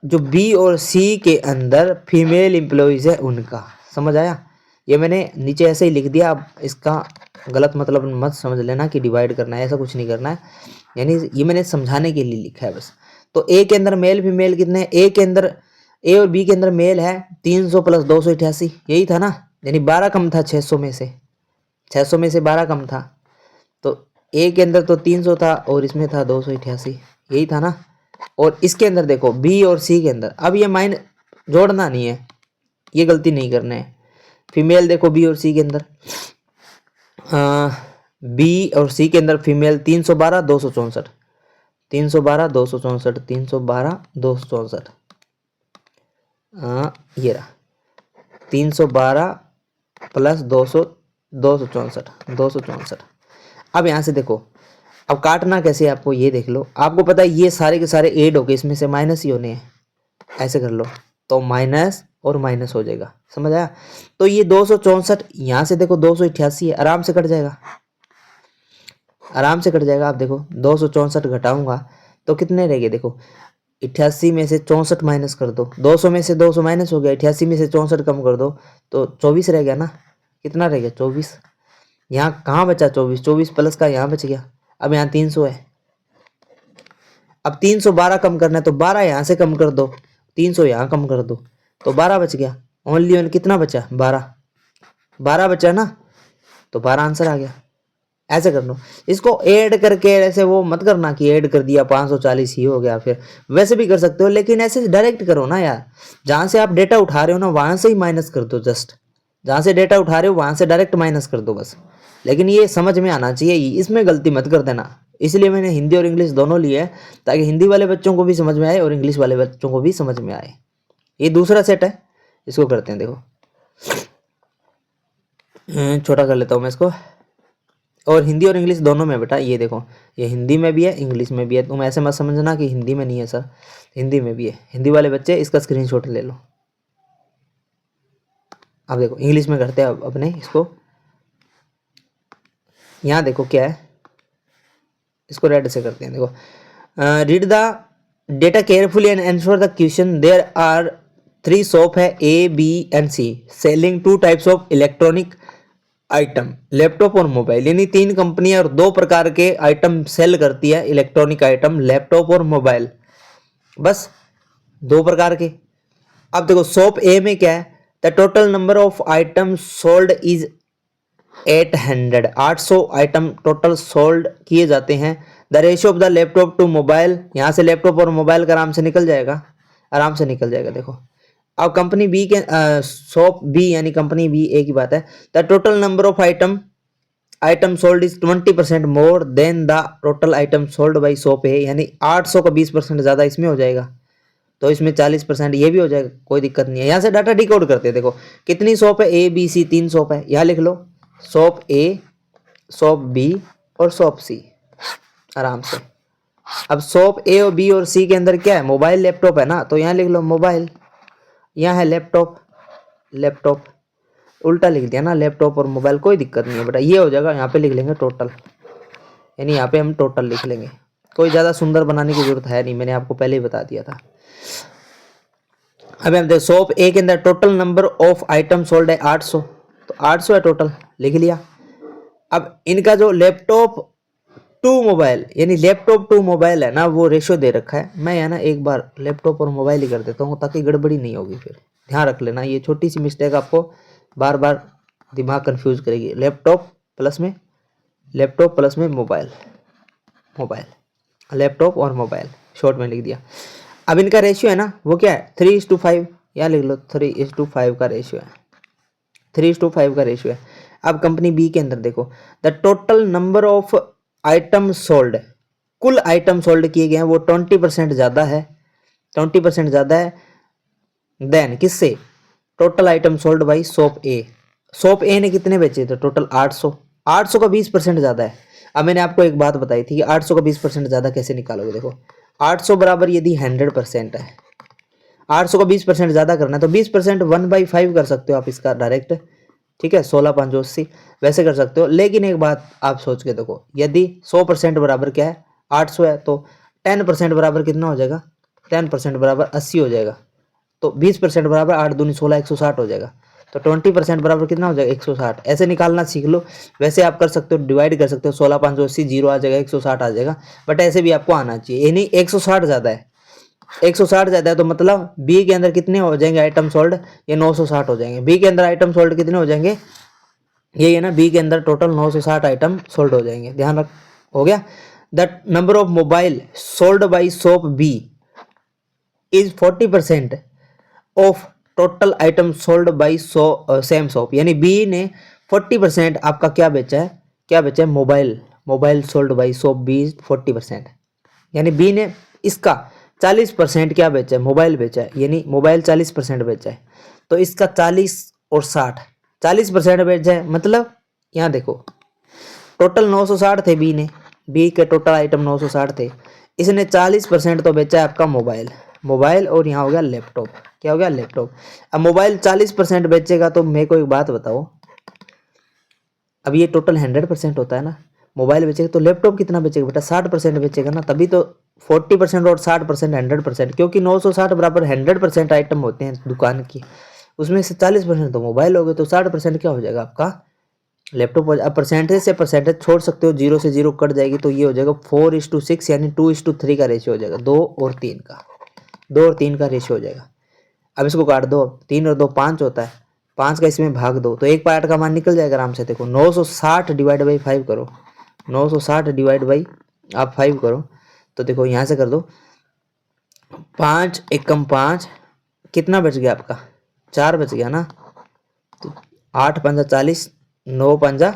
जो बी और सी के अंदर फीमेल एम्प्लॉयज है उनका। समझ आया? ये मैंने नीचे ऐसे ही लिख दिया, अब इसका गलत मतलब मत समझ लेना कि डिवाइड करना है, ऐसा कुछ नहीं करना है, यानी ये मैंने समझाने के लिए लिखा है बस। तो ए के अंदर मेल फीमेल कितने? ए के अंदर, ए और बी के अंदर मेल है 300 प्लस 288, यही था ना, यानी 12 कम था 600 में से, 600 में से 12 कम था। तो ए के अंदर तो 300 था और इसमें था 288, यही था ना। और इसके अंदर देखो बी और सी के अंदर, अब ये माइन जोड़ना नहीं है, ये गलती नहीं करना है। फीमेल देखो बी और सी के अंदर, बी और सी के अंदर फीमेल 312 264, 312 264, 312 264, ये रहा 312 प्लस 264। अब यहाँ से देखो, अब काटना कैसे है आपको ये देख लो। आपको पता है ये सारे के सारे ऐड हो गए, इसमें से माइनस ही होने हैं। ऐसे कर लो तो माइनस और माइनस हो जाएगा, समझ आया। तो ये 264 यहाँ से देखो 288 है, आराम से कट जाएगा, आराम से कट जाएगा। आप देखो 264 घटाऊंगा तो कितने रह गए, देखो 88 में से 64 माइनस कर दो, 200 में से 200 माइनस हो गया, 88 में से 64 कम कर दो तो 24 रह गया ना। कितना रह गया 24। यहाँ कहाँ बचा 24, 24 प्लस का यहाँ बच गया। अब यहाँ 300 है, अब 312 कम करना है तो 12 यहाँ से कम कर दो, 300 यहाँ कम कर दो तो 12 बच गया। ओनली वन कितना बचा, 12 बचा ना, तो 12 आंसर आ गया। ऐसे कर लो इसको ऐड करके, ऐसे वो मत करना कि ऐड कर दिया 540 ही हो गया, फिर वैसे भी कर सकते हो, लेकिन ऐसे डायरेक्ट करो ना यार। जहां से आप डेटा उठा रहे हो ना वहां से ही माइनस कर दो, जस्ट जहां से डेटा उठा रहे हो वहां से डायरेक्ट माइनस कर दो बस। लेकिन ये समझ में आना चाहिए, इसमें गलती मत कर देना। इसलिए मैंने हिंदी और इंग्लिश दोनों लिए है, ताकि हिंदी वाले बच्चों को भी समझ में आए और इंग्लिश वाले बच्चों को भी समझ में आए। ये दूसरा सेट है, इसको करते हैं। देखो छोटा कर लेता हूँ मैं इसको, और हिंदी और इंग्लिश दोनों में बेटा। ये देखो ये हिंदी में भी है इंग्लिश में भी है, तुम ऐसे मत समझना कि हिंदी में नहीं है सर, हिंदी में भी है। हिंदी वाले बच्चे इसका स्क्रीनशॉट ले लो। अब देखो इंग्लिश में करते हैं अपने इसको। यहाँ देखो क्या है, इसको रेड से करते हैं। देखो read the data carefully and answer the question. There are 3 shop है A, B and C selling 2 types of electronic item, laptop और मोबाइल। यानी 3 कंपनियां और 2 प्रकार के आइटम सेल करती है, इलेक्ट्रॉनिक आइटम, लैपटॉप और मोबाइल, बस 2 प्रकार के। अब देखो शॉप ए में क्या है, the total number of item sold is 800, 800 item total sold किए जाते हैं। The ratio of the laptop to mobile, यहाँ से लैपटॉप और मोबाइल का आराम से निकल जाएगा, आराम से निकल जाएगा। देखो अब कंपनी बी के शॉप बी यानी कंपनी बी ए की बात है, the total number of item sold is 20% more than the total item sold by shop ए, यानी 800 का 20% ज्यादा इसमें हो जाएगा, तो इसमें 40% ये भी हो जाएगा, कोई दिक्कत नहीं है। यहाँ से डाटा डिकोड करते हैं। देखो कितनी शॉप है, ए बी सी 3 शॉप है, यहाँ लिख लो शॉप ए, शॉप बी और शॉप सी, आराम से। अब शॉप ए और बी और सी के अंदर क्या है, मोबाइल लैपटॉप है ना, तो यहाँ लिख लो मोबाइल, यहाँ है लैपटॉप, लैपटॉप उल्टा लिख दिया ना, लैपटॉप और मोबाइल, कोई दिक्कत नहीं है बेटा, ये हो जाएगा। यहाँ पे लिख लेंगे टोटल, यानी यहाँ पे हम टोटल लिख लेंगे, कोई ज़्यादा सुंदर बनाने की जरूरत है नहीं, मैंने आपको पहले ही बता दिया था। अब हम देखो शॉप ए के अंदर total number of item sold है 800, तो 800 है टोटल, लिख लिया। अब इनका जो लैपटॉप टू मोबाइल यानी लैपटॉप टू मोबाइल है ना, वो रेशियो दे रखा है। मैं यहाँ ना एक बार लैपटॉप और मोबाइल ही कर देता हूँ ताकि गड़बड़ी नहीं होगी, फिर ध्यान रख लेना, ये छोटी सी मिस्टेक आपको बार बार दिमाग कंफ्यूज करेगी। लैपटॉप प्लस में मोबाइल, लैपटॉप और मोबाइल शॉर्ट में लिख दिया। अब इनका रेशियो है ना वो क्या है 3:5, यहाँ लिख लो 3:5 का रेशियो है, 3:5 का रेशियो है। अब कंपनी बी के अंदर देखो the total number of item sold, कुल आइटम सोल्ड किए गए हैं वो 20% ज़्यादा है, 20% ज़्यादा है देन किससे, total item sold by shop A. Shop ए ने कितने बेचे थे टोटल 800, 800 का 20% ज़्यादा है। अब मैंने आपको एक बात बताई थी कि 800 का 20% ज़्यादा कैसे निकालोगे। देखो 800 बराबर यदि 100% है, 800 का 20% ज़्यादा करना है तो 20% 1/5 कर सकते हो आप इसका डायरेक्ट, ठीक है, 16×5 वैसे कर सकते हो। लेकिन एक बात आप सोच के देखो, यदि 100% बराबर क्या है 800 है, तो 10% बराबर कितना हो जाएगा, 10% बराबर 80 हो जाएगा, तो 20% बराबर 8 दूनी 16 160 हो जाएगा, तो 20% बराबर कितना हो जाएगा 160। ऐसे निकालना सीख लो, वैसे आप कर सकते हो, डिवाइड कर सकते हो, 16×5 0 आ जाएगा, 160 आ जाएगा, बट ऐसे भी आपको आना चाहिए। यानी 160 ज़्यादा है, 160 ज़्यादा है, तो मतलब बी के अंदर कितने हो जाएंगे आइटम सोल्ड, ये 960 हो जाएंगे। बी के अंदर आइटम सोल्ड कितने हो जाएंगे, ये है ना, बी के अंदर टोटल 960 आइटम सोल्ड हो जाएंगे, ध्यान रख, हो गया। The number of mobile sold by shop B is 40% of total item sold by same shop, यानी बी ने 40% आपका क्या बेचा है mobile sold by shop B 40%, यानी बी ने इसका 40% क्या बेचा है, मोबाइल बेचा है, यानी मोबाइल 40% बेचा है, तो इसका 40 और 60 40% बेच जाए, मतलब यहाँ देखो टोटल 960 थे बी के टोटल आइटम 960 थे, इसने 40% तो बेचा है आपका मोबाइल और यहाँ हो गया लैपटॉप। क्या हो गया? लैपटॉप। अब मोबाइल 40% बेचेगा तो मेरे को एक बात बताओ, अब ये टोटल 100% होता है ना, मोबाइल बेचेगा तो लैपटॉप कितना बेचेगा बेटा? 60% बेचेगा ना, तभी तो 40% और 60% 100%, क्योंकि 960 बराबर 100% आइटम होते हैं दुकान की, उसमें से 40% तो मोबाइल हो गए, तो 60% क्या हो जाएगा आपका? लैपटॉप। अब परसेंटेज से परसेंटेज छोड़ सकते हो, 0 से 0 कट जाएगी, तो ये हो जाएगा 4:6 यानी 2:3 का रेशियो हो जाएगा, 2 और 3 का रेशियो हो जाएगा। अब इसको काट दो, 3 और 2 5 होता है, 5 का इसमें भाग दो तो एक पार्ट का मान निकल जाएगा आराम से। देखो 960 डिवाइड बाई 5 करो, 960 डिवाइड बाई आप 5 करो, तो देखो यहाँ से कर दो, 5 एकम 5 कितना बच गया आपका? 4 बच गया ना, तो 8 पंजा 40, 9 पंजा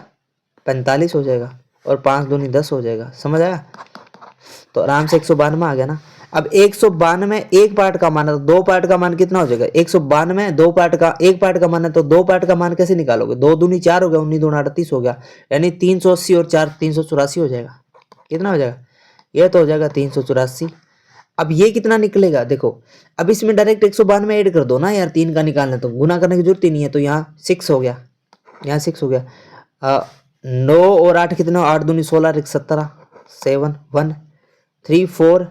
45 हो जाएगा, और 5 दूनी 10 हो जाएगा। समझ आया? तो आराम से 192 आ गया ना। अब 192 एक पार्ट का मान है, तो दो पार्ट का मान कितना हो जाएगा? 192 दो पार्ट का, एक पार्ट का मान है तो दो पार्ट का मान कैसे निकालोगे? 2 दूनी 4 हो गया, 19 दूना 38 हो गया, यानी 380 और 4 384 हो जाएगा। कितना हो जाएगा? ये तो हो जाएगा 384। अब ये कितना निकलेगा देखो, अब इसमें डायरेक्ट 192 ऐड कर दो ना यार, 3 का निकालना तो गुना करने की जरूरत ही नहीं है, तो यहाँ 6 हो गया, यहाँ 6 हो गया। 9 और 8 कितना? 8 दूनी 16, 17, 7 1 3 4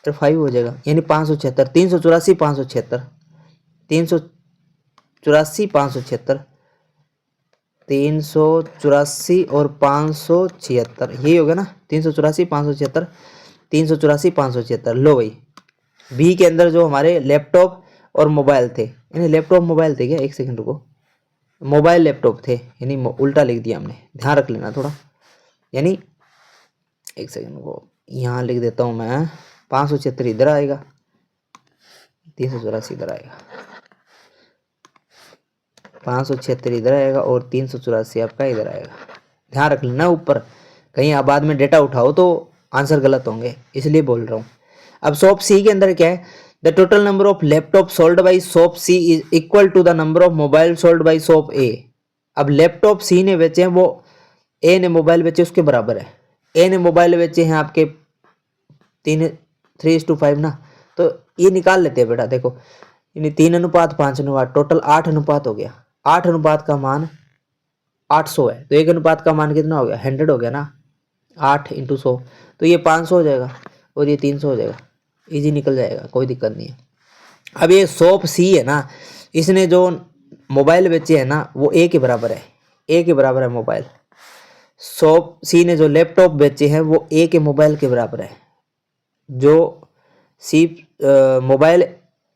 तो 5 हो जाएगा, यानी 576, 384 576, 384 576, 384 और 576, यही होगा ना? 384 576, 384 576। लो भाई, बी के अंदर जो हमारे लैपटॉप और मोबाइल थे, यानी लैपटॉप मोबाइल थे क्या? एक सेकंड रुको, मोबाइल लैपटॉप थे, यानी उल्टा लिख दिया हमने, ध्यान रख लेना थोड़ा, यानी एक सेकंड को यहाँ लिख देता हूँ मैं, 576 इधर आएगा, 384 इधर आएगा, 576 इधर आएगा और 384 आपका इधर आएगा। ध्यान रख लेना, ऊपर कहीं आप बाद में डेटा उठाओ तो आंसर गलत होंगे, इसलिए बोल रहा हूँ। अब शॉप सी के अंदर क्या है? The total number of laptop sold by shop C is equal to the number of mobile sold by shop A. अब लैपटॉप सी ने बेचे हैं, वो ए ने मोबाइल बेचे उसके बराबर है। ए ने मोबाइल बेचे हैं आपके 3:5 ना, तो ये निकाल लेते हैं बेटा। देखो 3:5 टोटल 8 अनुपात हो गया, 8 अनुपात का मान 800 है, तो 1 अनुपात का मान कितना हो गया? 100 हो गया ना, 8 × 100, तो ये 500 हो जाएगा और ये 300 हो जाएगा, इजी निकल जाएगा, कोई दिक्कत नहीं है। अब ये शॉप सी है ना, इसने जो मोबाइल बेचे है ना वो ए के बराबर है, ए के बराबर है मोबाइल। शॉप सी ने जो लैपटॉप बेचे हैं वो ए के मोबाइल के बराबर है। जो सी मोबाइल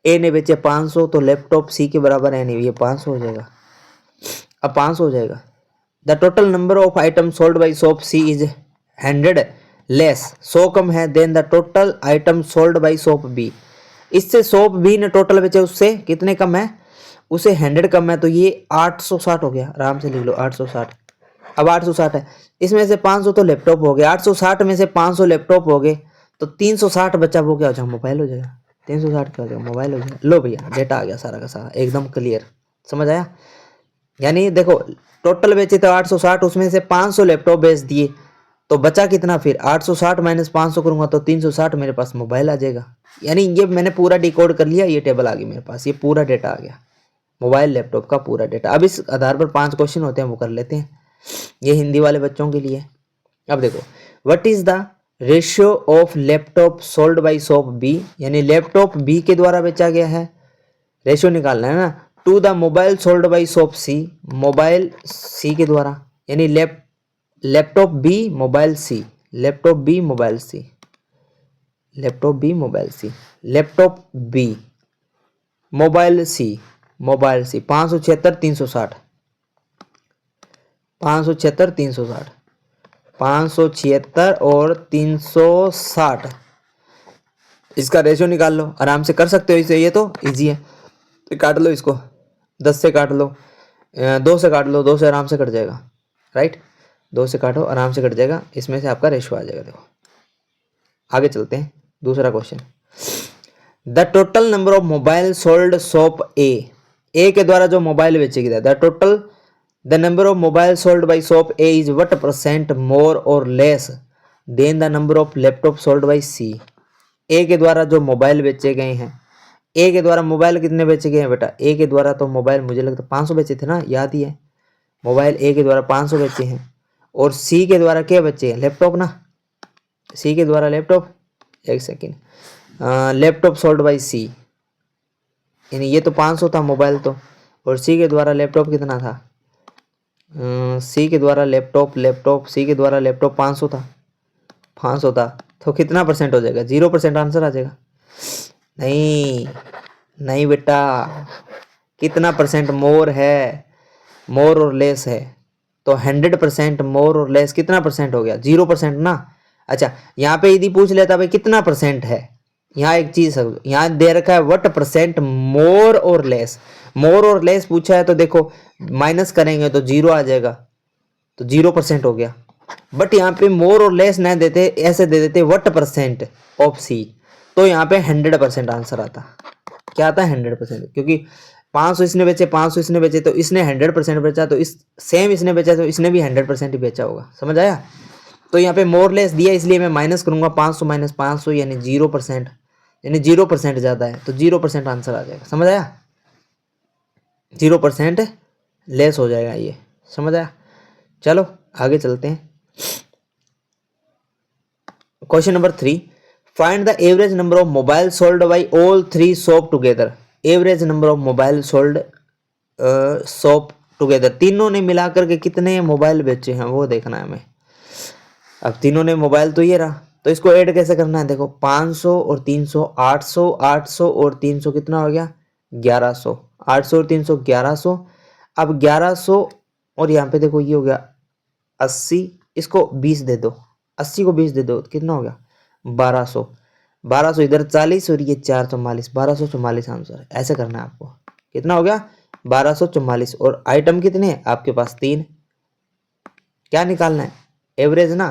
ए ने बेचे 500, तो लैपटॉप सी के बराबर है, नहीं ये 500 हो जाएगा। अब 500 हो जाएगा। The total number of item sold by shop C is 100 less, 100 कम है, then the total item sold by shop B. इससे शॉप बी ने टोटल बेचे उससे कितने कम है? उसे 100 कम है, तो ये 860 हो गया, आराम से लिख लो 860। अब 860 है, इसमें से 500 तो लैपटॉप हो गया, 860 में से 500 लैपटॉप हो गए, तो 360 बचा, वो क्या हो जाएगा? मोबाइल हो जाएगा। 360 क्या हो जाएगा? मोबाइल हो जाएगा। लो भैया डेटा आ गया सारा का सारा, एकदम क्लियर, समझ आया? यानी देखो टोटल बेचे तो 860, उसमें से 500 लैपटॉप बेच दिए, तो बचा कितना फिर? 860 माइनस 500 करूंगा तो 360 मेरे पास मोबाइल आ जाएगा। यानी ये मैंने पूरा डिकोड कर लिया, ये टेबल आ गई मेरे पास, ये पूरा डेटा आ गया, मोबाइल लैपटॉप का पूरा डेटा। अब इस आधार पर 5 क्वेश्चन होते हैं वो कर लेते हैं, ये हिंदी वाले बच्चों के लिए। अब देखो, what is the ratio of laptop sold by shop B, यानी लैपटॉप बी के द्वारा बेचा गया है, रेशियो निकालना है ना, to the mobile sold by shop C, mobile C के द्वारा, यानी laptop B mobile C, laptop B mobile C, laptop B mobile C, laptop B mobile C, mobile C 576 360, 576 360, 576 और 360, इसका रेशियो निकाल लो, आराम से कर सकते हो इसे, ये तो इजी है। तो काट लो इसको, 10 से काट लो, 2 से काट लो, 2 से आराम से कट जाएगा, राइट, 2 से काटो आराम से कट जाएगा, इसमें से आपका रेशियो आ जाएगा। देखो आगे चलते हैं, दूसरा question, the total number of mobile sold shop A, A के द्वारा जो मोबाइल बेचे गए, the total the number of mobile sold by shop A is what percent more और less than the number of laptop sold by C. A के द्वारा जो mobile बेचे गए हैं, ए के द्वारा मोबाइल कितने बेचे गए हैं बेटा? ए के द्वारा तो मोबाइल मुझे लगता है 500 बेचे थे ना, याद ही है। मोबाइल ए के द्वारा 500 बेचे हैं। और सी के द्वारा क्या बचे हैं? लैपटॉप ना, सी के द्वारा लैपटॉप, एक सेकेंड, लैपटॉप सोल्ड बाई सी, यानी ये तो 500 था मोबाइल तो, और सी के द्वारा लैपटॉप कितना था? सी के द्वारा लैपटॉप सी के द्वारा लैपटॉप 500 था, 500 था, तो कितना परसेंट हो जाएगा? 0% आंसर आ जाएगा। नहीं नहीं बेटा, कितना परसेंट मोर है? मोर और लेस है, तो 100% मोर और लेस कितना परसेंट हो गया? 0% ना। अच्छा, यहाँ पे यदि पूछ लेता भाई कितना परसेंट है, यहाँ एक चीज यहाँ दे रखा है व्हाट परसेंट मोर और लेस। मोर और लेस पूछा है तो देखो माइनस करेंगे तो 0 आ जाएगा, तो 0% हो गया। बट यहाँ पे मोर और लेस नहीं देते, ऐसे दे देते व्हाट परसेंट ऑफ सी, तो यहाँ पे 100% आंसर आता। क्या आता है? 100%, क्योंकि 500 इसने बेचे, 500 इसने बेचे, तो इसने 100% बेचा, तो इस सेम इसने बेचा तो इसने भी 100% ही बेचा होगा। समझ आया? तो यहाँ पे मोर लेस दिया, इसलिए मैं माइनस करूंगा 500 माइनस 500 यानी 0%, यानी 0% ज्यादा है, तो 0% आंसर आ जाएगा। समझ आया? 0% लेस हो जाएगा ये। समझ आया? चलो आगे चलते हैं। Question number 3, find the average number of mobile sold by all 3 shop together. Average number of mobile sold shop together, तीनों ने मिलाकर के कितने मोबाइल बेचे हैं वो देखना है हमें। अब तीनों ने मोबाइल तो ये रहा, तो इसको ऐड कैसे करना है? देखो 500 और 300, 800, 800 और 300 कितना हो गया? 1100। 800 और 300 1100। अब 1100 और यहाँ पे देखो ये हो गया 80, इसको 20 दे दो, 80 को 20 दे दो, कितना हो गया? 1200। 1200 इधर 40 और ये 444, 1244 आंसर। ऐसे करना है आपको। कितना हो गया? 1244। और आइटम कितने हैं आपके पास? 3। क्या निकालना है? एवरेज ना,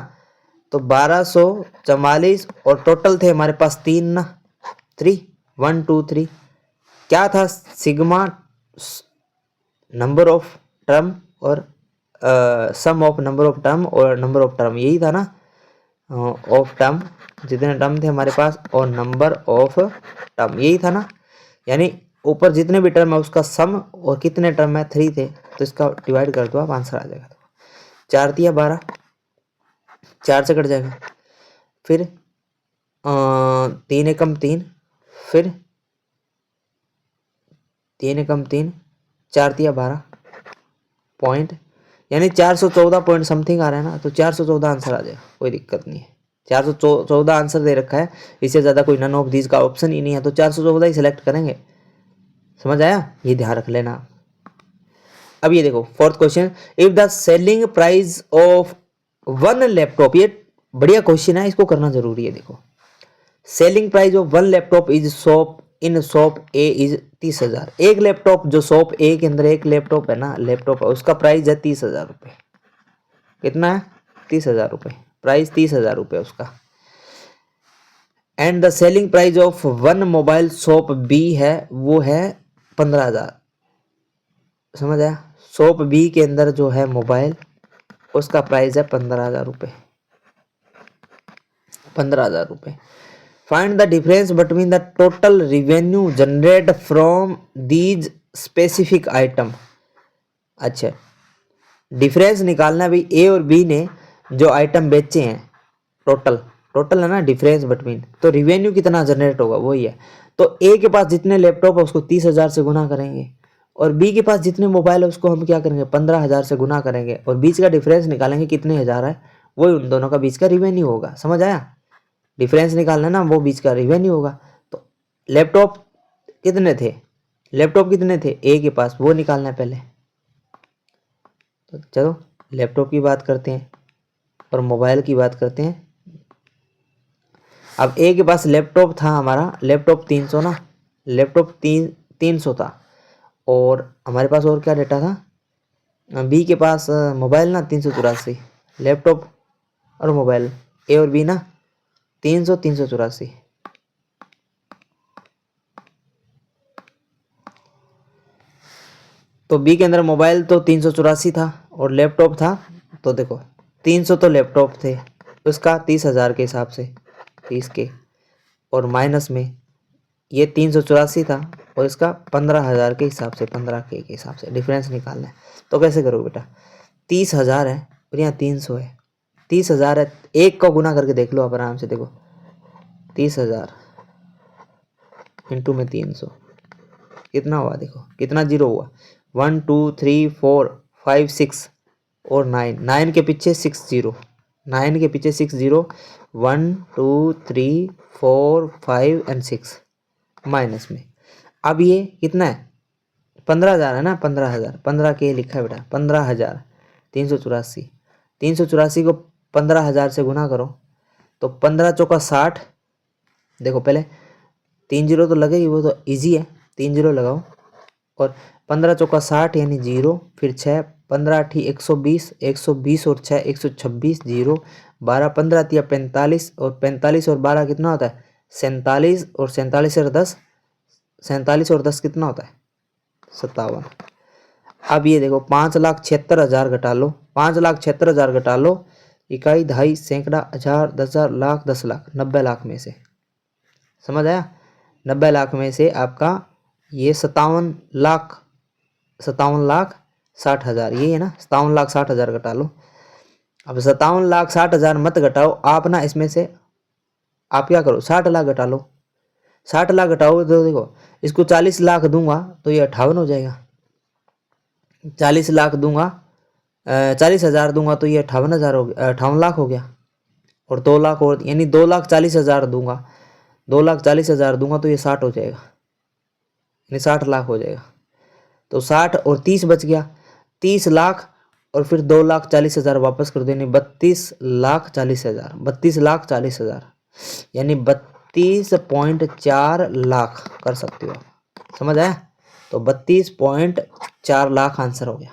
तो 1244 और टोटल थे हमारे पास 3 ना, 3, 1 2 3। क्या था? सिग्मा नंबर ऑफ टर्म और सम ऑफ नंबर ऑफ टर्म और नंबर ऑफ टर्म, यही था ना। ऑफ टर्म, जितने टर्म थे हमारे पास, और नंबर ऑफ टर्म, यही था ना। यानी ऊपर जितने भी टर्म है उसका सम, और कितने टर्म है? 3 थे, तो इसका डिवाइड कर दो आप, आंसर आ जाएगा। 4 दिया 12, 4 से कट जाएगा। फिर 3 एकम 3, फिर 3 एकम 3, 4 दिया 12 पॉइंट, यानी 414 पॉइंट समथिंग आ रहा है ना, तो 414 आंसर आ जाएगा, कोई दिक्कत नहीं है। 414 आंसर दे रखा है, इससे ज़्यादा कोई नन ऑफ दीज का ऑप्शन ही नहीं है, तो 414 ही सिलेक्ट करेंगे। समझ आया? ये ध्यान रख लेना। अब ये देखो fourth question, if the selling price of one laptop, ये बढ़िया क्वेश्चन है, इसको करना जरूरी है। देखो selling price of one laptop is shop in shop A is 30,000। एक लैपटॉप जो शॉप ए के अंदर एक लैपटॉप है ना, लैपटॉप है, उसका प्राइस है 30,000 रुपये। कितना है? 30,000 रुपये, प्राइस 30,000 रुपये उसका। And the selling price of one mobile shop B है, वो है 15,000। समझ आया? शॉप बी के अंदर जो है मोबाइल, उसका प्राइस है 15,000 रुपये, 15,000 रुपये। Find the difference between the total revenue generate from these specific item. अच्छा, डिफरेंस निकालना है भाई, ए और बी ने जो आइटम बेचे हैं, टोटल, टोटल है ना, डिफरेंस बिटवीन, तो रिवेन्यू कितना जनरेट होगा वही है। तो ए के पास जितने लैपटॉप है उसको 30,000 से गुना करेंगे, और बी के पास जितने मोबाइल है उसको हम क्या करेंगे? 15,000 से गुना करेंगे, और बीच का डिफरेंस निकालेंगे कितने हजार है, वही उन दोनों का बीच का रिवेन्यू होगा। समझ आया? डिफरेंस निकालना ना, वो बीच का रिवेन्यू होगा। तो लैपटॉप कितने थे? लैपटॉप कितने थे ए के पास, वो निकालना है पहले। तो चलो लैपटॉप की बात करते हैं और मोबाइल की बात करते हैं। अब ए के पास लैपटॉप था हमारा, लैपटॉप 300 ना, लैपटॉप 300 था, और हमारे पास और क्या डेटा था? बी के पास मोबाइल ना 384, लैपटॉप और मोबाइल, ए और बी ना 300 384। तो बी के अंदर मोबाइल तो 384 था और लैपटॉप था, तो देखो 300 तो लैपटॉप थे उसका 30,000 के हिसाब से 30 के, और माइनस में ये 384 था और इसका 15,000 के हिसाब से 15 के हिसाब से डिफरेंस निकालना है। तो कैसे करोगे बेटा, 30,000 है और यहाँ 300 है, 30,000 है, एक को गुना करके देख लो आप आराम से, देखो 30,000 इंटू में 300 कितना हुआ, देखो कितना जीरो हुआ, 1 2 3 4 5 6 और 9, 9 के पीछे 6 जीरो, 9 के पीछे 6 जीरो, 1 2 3 4 5 एंड 6 माइनस में। अब ये कितना है, 15,000 है ना, 15,000, 15 के लिखा है बेटा, 15,000, 384, 384 को 15,000 से गुना करो तो 15 चौका 60, देखो पहले 3 जीरो तो लगेगी, वो तो इजी है, 3 जीरो लगाओ और 15 चौका 60 यानी जीरो, फिर 6, 15 अठी 120, 120 और 6 126 जीरो, 12 15 तिया 45 और 45 और 12 कितना होता है 47, और 47 और 10, 47 और 10 कितना होता है 57। अब ये देखो 5,76,000 घटा लो, 5,76,000 घटा लो, इकाई दहाई सैकड़ा हजार 10,000 लाख 10 लाख 90 लाख में से, समझ आया, 90 लाख में से आपका ये 57,60,000 ये है ना, 57,60,000 घटा लो। अब 57,60,000 मत घटाओ आप ना, इसमें से आप क्या करो 60 लाख घटा लो, 60 लाख घटाओ तो देखो इसको 40 लाख दूंगा तो ये 58 हो जाएगा, 40 लाख दूंगा 40,000 दूंगा तो ये 58,000 हो गया, 58 लाख हो गया, और 2 लाख और यानी 2,40,000 दूंगा, 2,40,000 दूंगा तो ये 60 हो जाएगा, यानी 60 लाख हो जाएगा। तो 60 और 30 बच गया, 30 लाख और फिर 2,40,000 वापस कर दो, यानी 32,40,000, 32,40,000 यानी 32.4 लाख कर सकते हो आप, समझ आया। तो 32.4 लाख आंसर हो गया।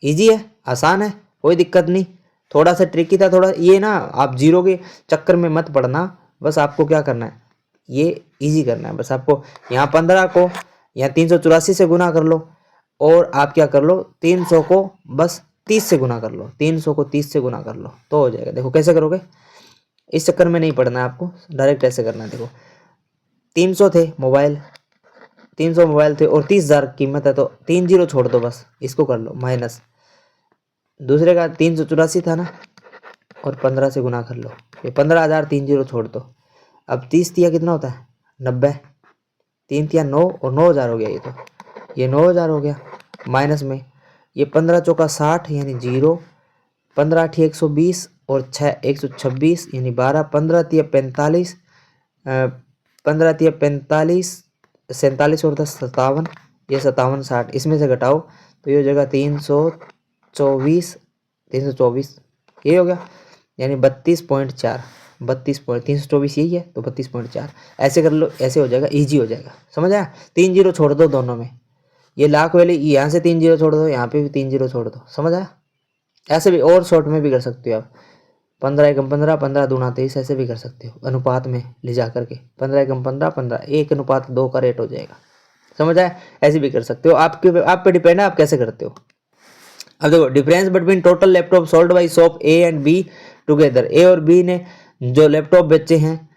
इजी है, आसान है, कोई दिक्कत नहीं, थोड़ा सा ट्रिकी था, थोड़ा ये ना आप जीरो के चक्कर में मत पड़ना, बस आपको क्या करना है ये इजी करना है, बस आपको यहाँ 15 को यहाँ 384 से गुना कर लो, और आप क्या कर लो 300 को बस 30 से गुना कर लो, 300 को 30 से गुना कर लो तो हो जाएगा। देखो कैसे करोगे, इस चक्कर में नहीं पड़ना है आपको, डायरेक्ट ऐसे करना है। देखो 300 थे मोबाइल, 300 मोबाइल थे और 30,000 कीमत है, तो 3 जीरो छोड़ दो, बस इसको कर लो माइनस, दूसरे का 384 था ना और 15 से गुना कर लो, ये 15,000 3 जीरो छोड़ दो। अब 30 तिया कितना होता है 90, 3 तिया 9 और 9,000 हो गया, ये 9,000 हो गया, माइनस में ये 15 चौका 60 यानी जीरो, 15 अठी 120 और 6 126 यानी 12, 15 तिया 45, 15 तिया 45, 47 और 10 57, ये 57 60, इसमें से घटाओ तो ये हो जाएगा 324, 324 ये हो गया, यानी 32.4, 324 यही है तो 32.4, ऐसे कर लो, ऐसे हो जाएगा, इजी हो जाएगा, समझ आया। 3 जीरो छोड़ दो दोनों में, ये लाख वाले यहाँ से 3 जीरो छोड़ दो, यहाँ पे भी 3 जीरो छोड़ दो, समझ आया। ऐसे भी और शॉर्ट में भी कर सकते हो आप, 15 एकम 15, 15 दूना 23, ऐसे भी कर सकते हो अनुपात में ले जा करके, 15 एकम 15, 15 1:2 का रेट हो जाएगा, समझ आया। ऐसे भी कर सकते हो, आप पे डिपेंड है आप कैसे करते हो। अब देखो difference between total laptop sold by shop A and B together, A और बी ने जो लैपटॉप बेचे हैं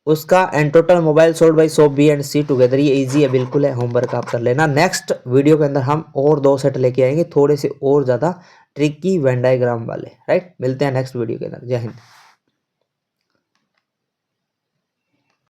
उसका, and total mobile sold by shop B and C together, ये इजी है बिल्कुल है, होमवर्क आप कर लेना। नेक्स्ट वीडियो के अंदर हम और 2 सेट लेके आएंगे थोड़े से और ज़्यादा ट्रिकी वेन डायग्राम वाले, राइट। मिलते हैं नेक्स्ट वीडियो के अंदर, जय हिंद।